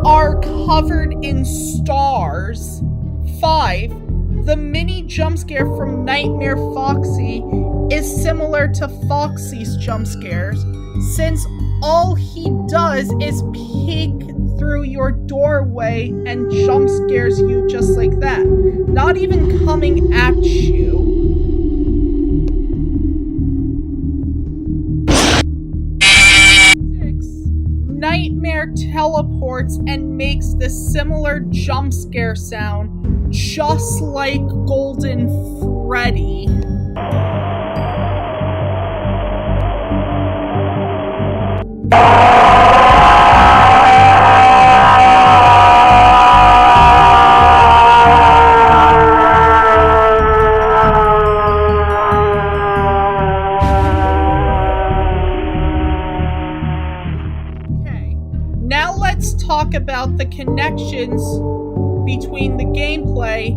are covered in stars. 5. The mini jump scare from Nightmare Foxy is similar to Foxy's jump scares, since all he does is peek through your doorway and jump scares you just like that, not even coming at you. 6. Nightmare teleports and makes the similar jump scare sound, just like Golden Freddy. Now let's talk about the connections between the gameplay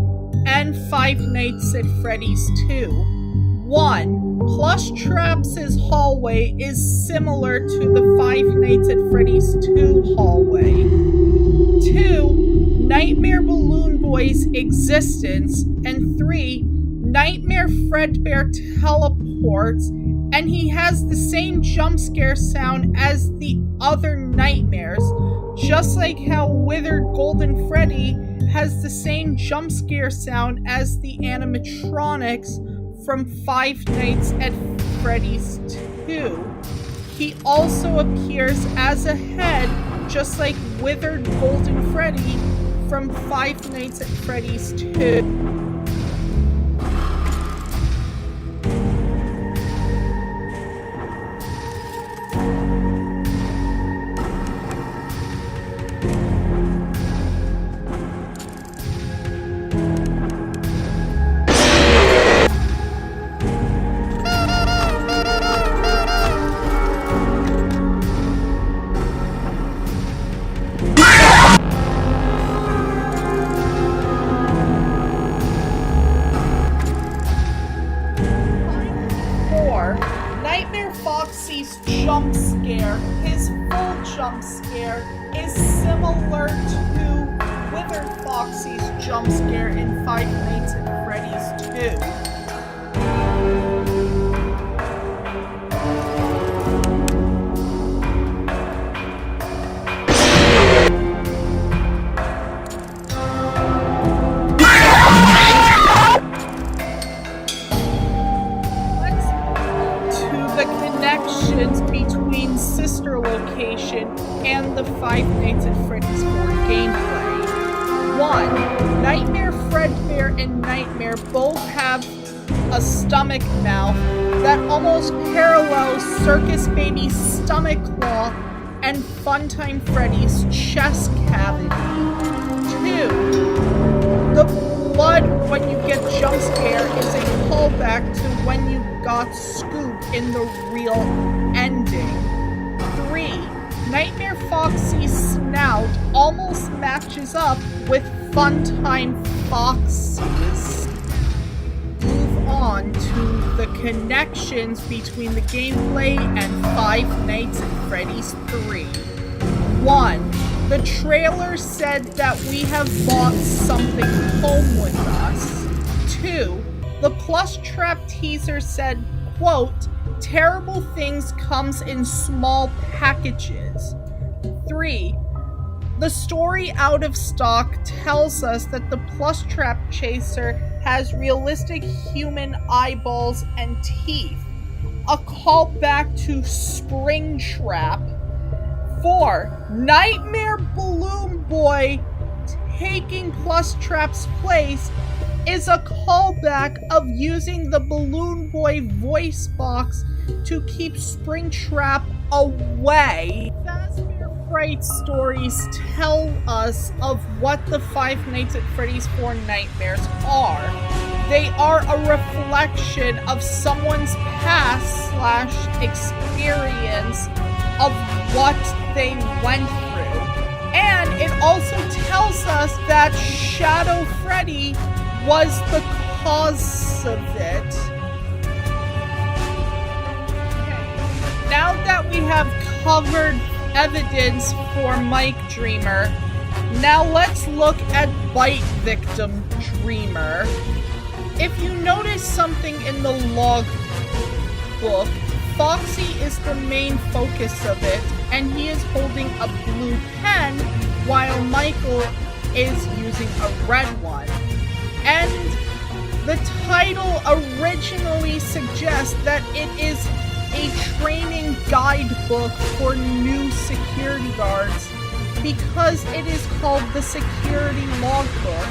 and Five Nights at Freddy's 2. 1. Plush Traps' hallway is similar to the Five Nights at Freddy's 2 hallway. 2. Nightmare Balloon Boy's existence. And 3. Nightmare FredBear teleports, and he has the same jump scare sound as the other nightmares, just like how Withered Golden Freddy has the same jump scare sound as the animatronics from Five Nights at Freddy's 2. He also appears as a head, just like Withered Golden Freddy from Five Nights at Freddy's 2. Foxy's jump scare, his full jump scare, is similar to Withered Foxy's jump scare in Five Nights at Freddy's 2. Between Sister Location and the Five Nights at Freddy's 4 gameplay. 1. Nightmare FredBear and Nightmare both have a stomach mouth that almost parallels Circus Baby's stomach claw and Funtime Freddy's chest cavity. 2. The blood when you get jump scare is a callback to when you got Scoop in the real ending. 3. Nightmare Foxy's snout almost matches up with Funtime Foxy's. Move on to the connections between the gameplay and Five Nights at Freddy's 3. 1. The trailer said that we have brought something home with us. 2. The Plush Trap teaser said, quote, "Terrible things comes in small packages." 3. The story out of stock tells us that the Plush Trap chaser has realistic human eyeballs and teeth, a callback to Springtrap. 4. Nightmare Balloon Boy taking Plush Trap's place is a callback of using the Balloon Boy voice box to keep Springtrap away. Fazbear Fright stories tell us of what the Five Nights at Freddy's 4 nightmares are. They are a reflection of someone's past / experience of what they went through. And it also tells us that Shadow Freddy was the cause of it. Okay. have covered evidence for Mike Dreamer. Now let's look at Bite Victim Dreamer. If you notice something in the log book, Foxy is the main focus of it, and he is holding a blue pen while Michael is using a red one. And the title originally suggests that it is a training guidebook for new security guards because it is called the Security Logbook.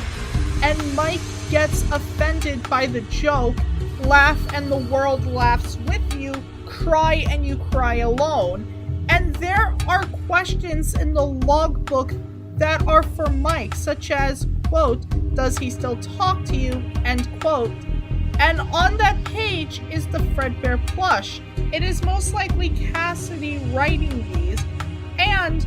And Mike gets offended by the joke, laugh and the world laughs with you, cry and you cry alone. And there are questions in the logbook that are for Mike, such as, quote, does he still talk to you, end quote. And on that page is the FredBear plush. It is most likely Cassidy writing these. And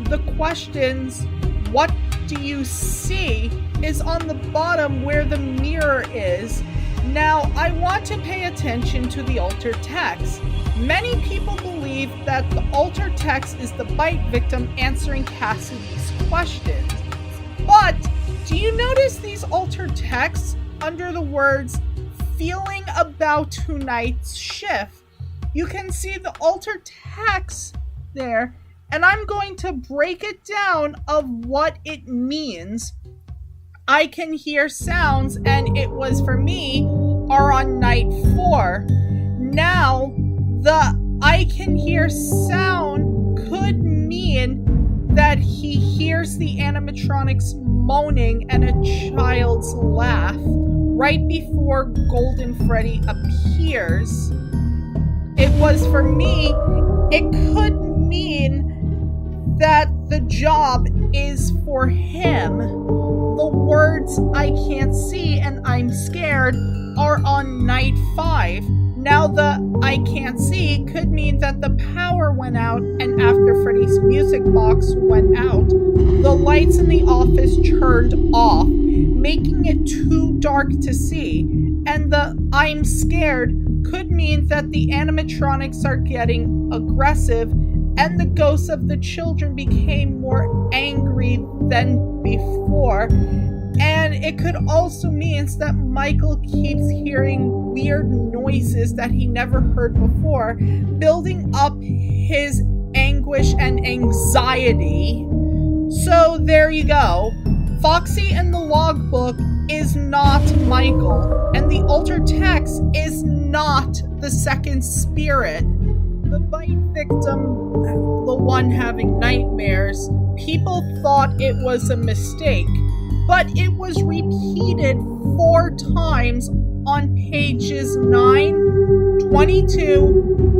the questions, what do you see, is on the bottom where the mirror is. Now, I want to pay attention to the altered text. Many people believe that the altered text is the Bite Victim answering Cassidy's questions. But do you notice these altered texts under the words feeling about tonight's shift? You can see the altered text there, and I'm going to break it down of what it means. I can hear sounds, and it was for me, are on night 4. Now, the I can hear sound could mean that he hears the animatronics moaning and a child's laugh right before Golden Freddy appears. It was for me, it could mean that the job is for him. The words I can't see and I'm scared are on night 5. Now the I can't see could mean that the power went out, and after Freddy's music box went out, the lights in the office turned off, making it too dark to see. And the I'm scared could mean that the animatronics are getting aggressive and the ghosts of the children became more angry than before. And it could also mean that Michael keeps hearing weird noises that he never heard before, building up his anguish and anxiety. So there you go. Foxy in the logbook is not Michael, and the altered text is not the second spirit. The Bite Victim, the one having nightmares, people thought it was a mistake, but it was repeated 4 times on pages 9, 22,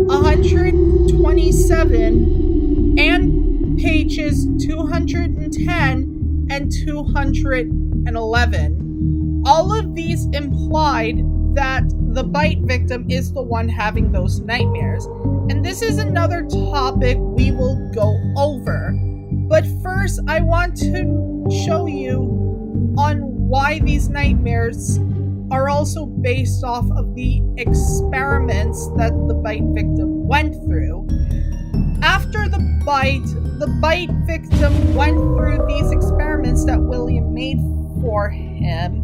127, and pages 210 and 211. All of these implied that the Bite Victim is the one having those nightmares. And this is another topic we will go over. But first, I want to show you on why these nightmares are also based off of the experiments that the Bite Victim went through. After the Bite Victim went through these experiments that William made for him,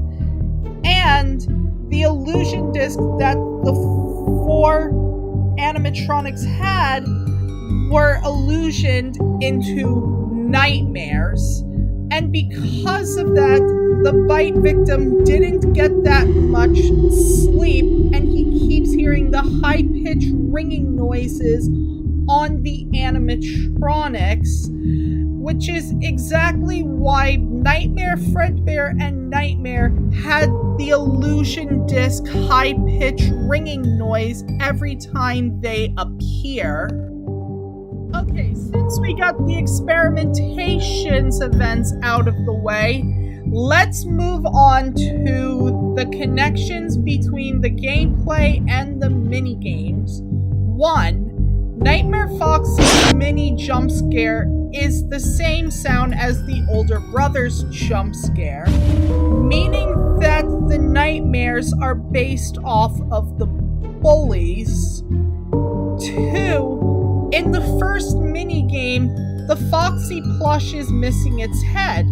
and the illusion disc that the 4 animatronics had were illusioned into nightmares. And because of that, the Bite Victim didn't get that much sleep, and he keeps hearing the high-pitched ringing noises on the animatronics, which is exactly why Nightmare, FredBear, and Nightmare had the illusion disc high-pitched ringing noise every time they appear. Okay, since we got the Experimentations events out of the way, let's move on to the connections between the gameplay and the minigames. 1. Nightmare Fox's mini jump scare is the same sound as the older brother's jump scare, meaning that the nightmares are based off of the bullies. 2. In the first minigame, the Foxy plush is missing its head,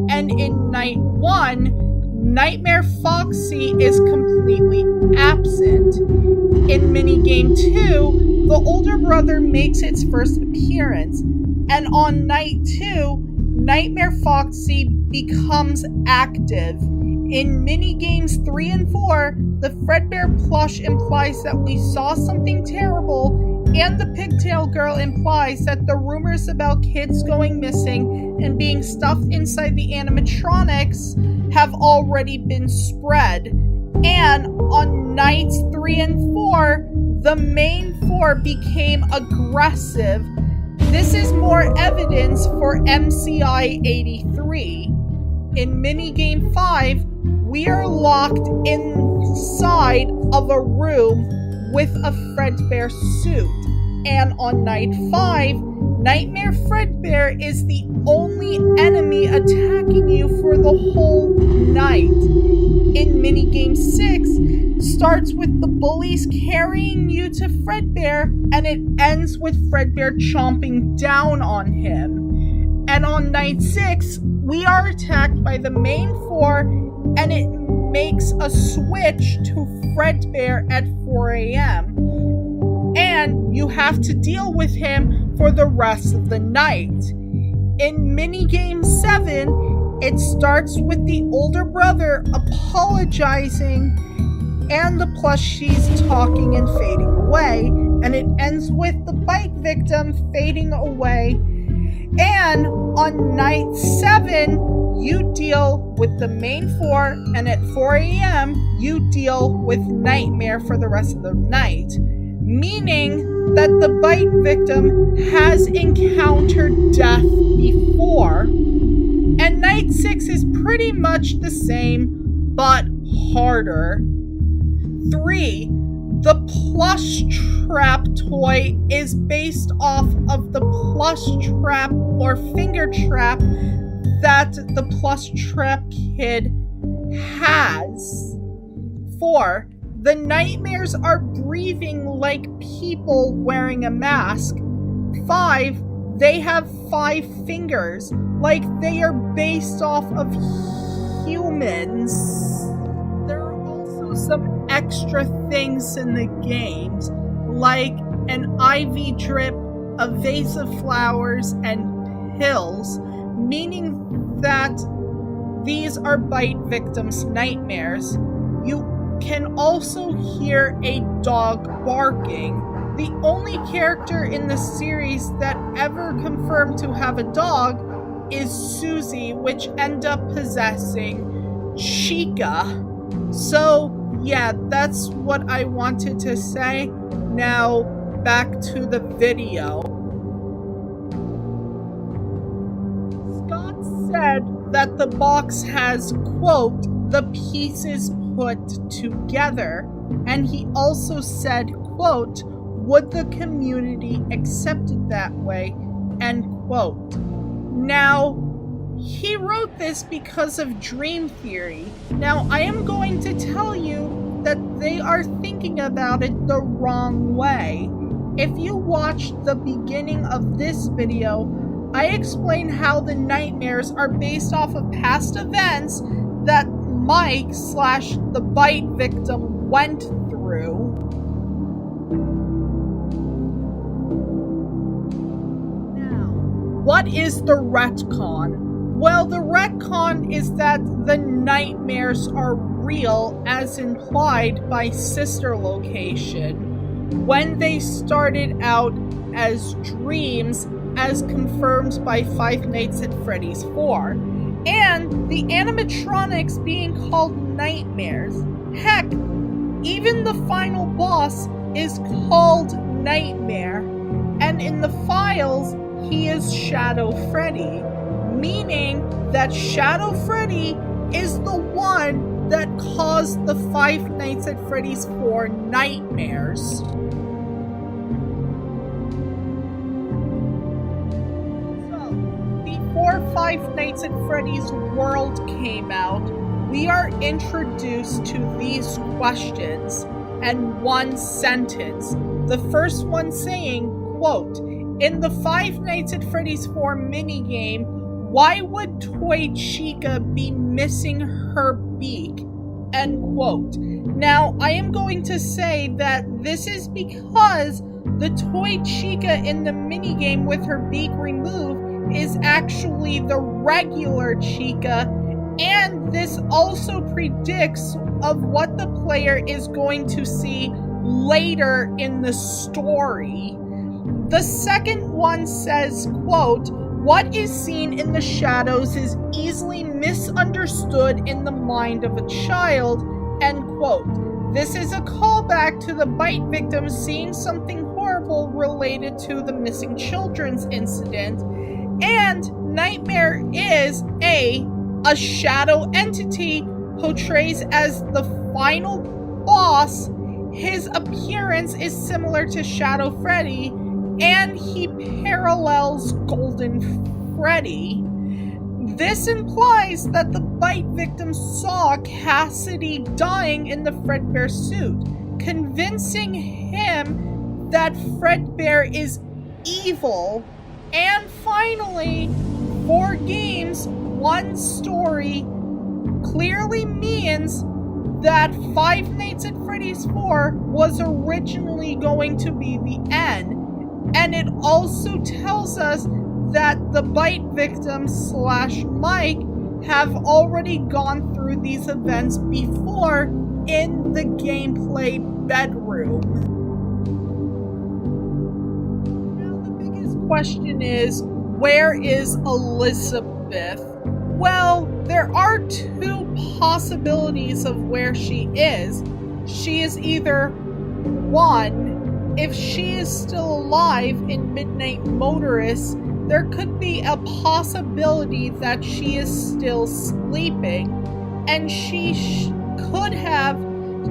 and in Night 1, Nightmare Foxy is completely absent. In minigame 2, the older brother makes its first appearance, and on Night 2, Nightmare Foxy becomes active. In minigames 3 and 4, the FredBear plush implies that we saw something terrible, and the Pigtail Girl implies that the rumors about kids going missing and being stuffed inside the animatronics have already been spread. And on nights 3 and 4, the main 4 became aggressive. This is more evidence for MCI 83. In minigame 5, we are locked inside of a room with a FredBear suit. And on night 5, Nightmare FredBear is the only enemy attacking you for the whole night. In minigame 6, starts with the bullies carrying you to FredBear, and it ends with FredBear chomping down on him. And on night 6, we are attacked by the main 4, and it makes a switch to FredBear at 4 a.m. And you have to deal with him for the rest of the night. In minigame 7, it starts with the older brother apologizing and the plushies talking and fading away, and it ends with the bite victim fading away. And on night 7, you deal with the main 4, and at 4 a.m., you deal with Nightmare for the rest of the night, meaning that the bite victim has encountered death before. And night 6 is pretty much the same, but harder. 3. The Plush Trap toy is based off of the Plush Trap or Finger Trap that the Plush Trap Kid has. 4. The nightmares are breathing like people wearing a mask. 5. They have 5 fingers, like they are based off of humans. There are also some extra things in the games, like an IV drip, a vase of flowers, and pills, meaning that these are bite victims' nightmares. You can also hear a dog barking. The only character in the series that ever confirmed to have a dog is Susie, which end up possessing Chica. So, yeah, that's what I wanted to say. Now, back to the video. Scott said that the box has, quote, the pieces put together, and he also said, quote, would the community accept it that way, end quote. Now, he wrote this because of Dream Theory. Now, I am going to tell you that they are thinking about it the wrong way. If you watched the beginning of this video, I explain how the nightmares are based off of past events that Mike / the bite victim went through. Now, what is the retcon? Well, the retcon is that the nightmares are real as implied by Sister Location, when they started out as dreams as confirmed by Five Nights at Freddy's 4. And the animatronics being called nightmares. Heck, even the final boss is called Nightmare, and in the files, he is Shadow Freddy, meaning that Shadow Freddy is the one that caused the Five Nights at Freddy's 4 nightmares. Before Five Nights at Freddy's World came out, we are introduced to these questions and one sentence. The first one saying, quote, in the Five Nights at Freddy's 4 minigame, why would Toy Chica be missing her beak? End quote. Now, I am going to say that this is because the Toy Chica in the minigame with her beak removed is actually the regular Chica, and this also predicts of what the player is going to see later in the story. The second one says, quote, what is seen in the shadows is easily misunderstood in the mind of a child, end quote. This is a callback to the bite victim seeing something horrible related to the missing children's incident, and Nightmare is a shadow entity portrays as the final boss. His appearance is similar to Shadow Freddy, and he parallels Golden Freddy. This implies that the bite victim saw Cassidy dying in the FredBear suit, convincing him that FredBear is evil. And finally, 4 games, 1 story clearly means that Five Nights at Freddy's 4 was originally going to be the end. And it also tells us that the bite victim / Mike have already gone through these events before in the gameplay bedroom. Now the biggest question is, where is Elizabeth? Well, there are 2 possibilities of where she is. She is either 1, if she is still alive in Midnight Motorist, there could be a possibility that she is still sleeping, and she could have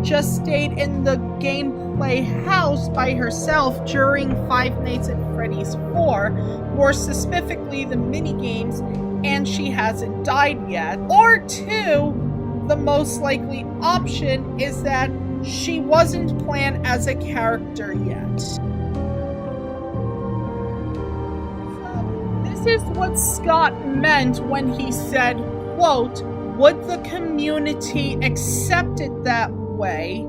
just stayed in the gameplay house by herself during Five Nights at Freddy's 4, more specifically the minigames, and she hasn't died yet. Or 2, the most likely option is that she wasn't planned as a character yet. So, this is what Scott meant when he said, quote, would the community accept it that way?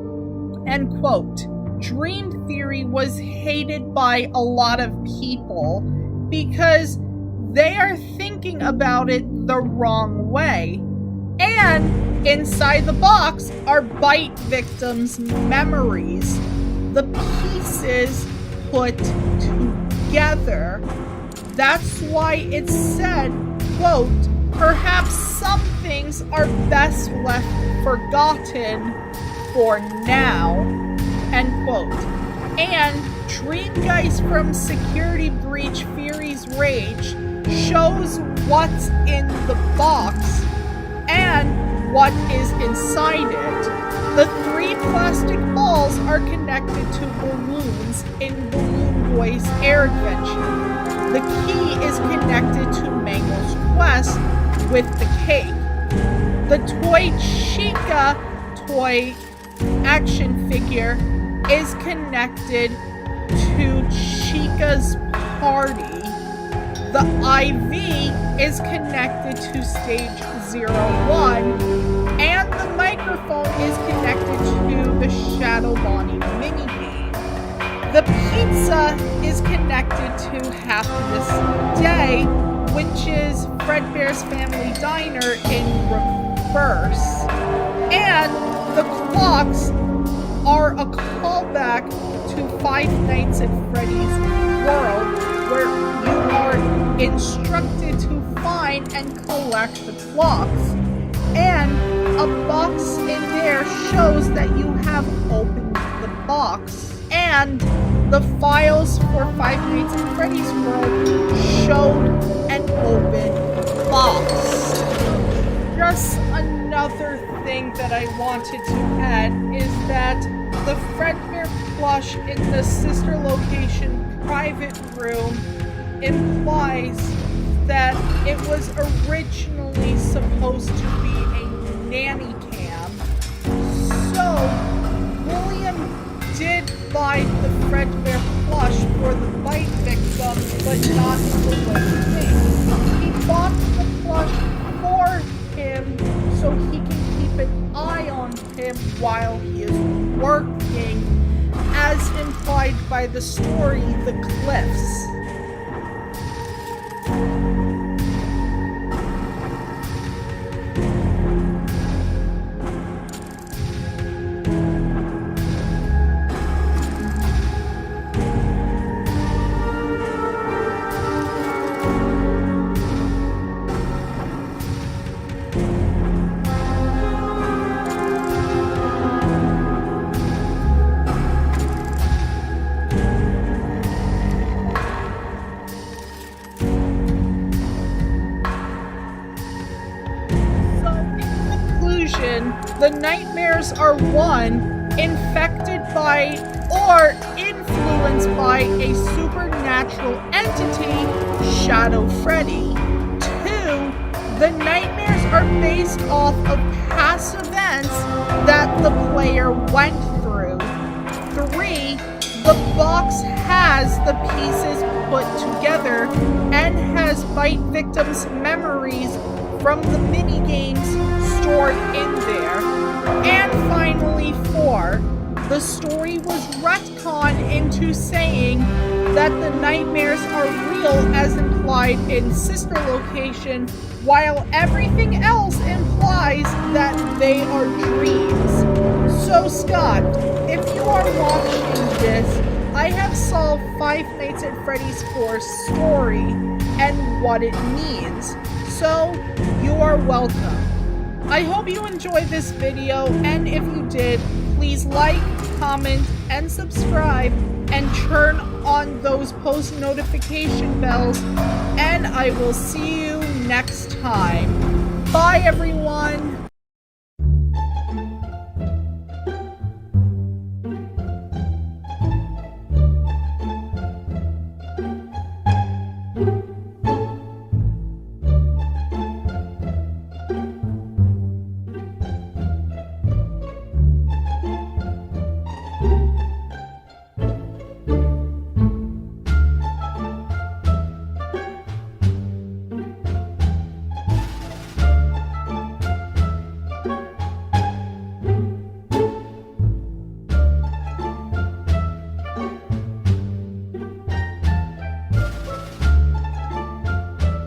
End quote. Dream Theory was hated by a lot of people because they are thinking about it the wrong way. And inside the box are bite victims' memories, the pieces put together. That's why it said, quote, perhaps some things are best left forgotten for now, end quote. And Dreamgeist from Security Breach Fury's Rage shows what's in the box and what is inside it. The 3 plastic balls are connected to balloons in Balloon Boy's Air Adventure. The key is connected to Mango's quest with the cake. The Toy Chica toy action figure is connected to Chica's party. The IV is connected to Stage 01, and the microphone is connected to the Shadow Bonnie minigame. The pizza is connected to Happiness Day, which is FredBear's Family Diner in reverse. And the clocks are a callback to Five Nights at Freddy's World, where you are instructed to find and collect the clocks. And a box in there shows that you have opened the box. And the files for Five Nights at Freddy's World showed an open box. Just another thing that I wanted to add is that the FredBear plush in the sister location private room implies that it was originally supposed to be a nanny cam. So, William did buy the FredBear plush for the bite by the story The Cliffs. The nightmares are 1. Infected by or influenced by a supernatural entity, Shadow Freddy. 2. The nightmares are based off of past events that the player went through. 3. The box has the pieces put together and has bite victims' memories from the minigames stored in there. And finally 4, the story was retconned into saying that the nightmares are real as implied in Sister Location, while everything else implies that they are dreams. So Scott, if you are watching this, I have solved Five Nights at Freddy's 4's story and what it means. So, you are welcome. I hope you enjoyed this video, and if you did, please like, comment, and subscribe, and turn on those post notification bells, and I will see you next time. Bye everyone!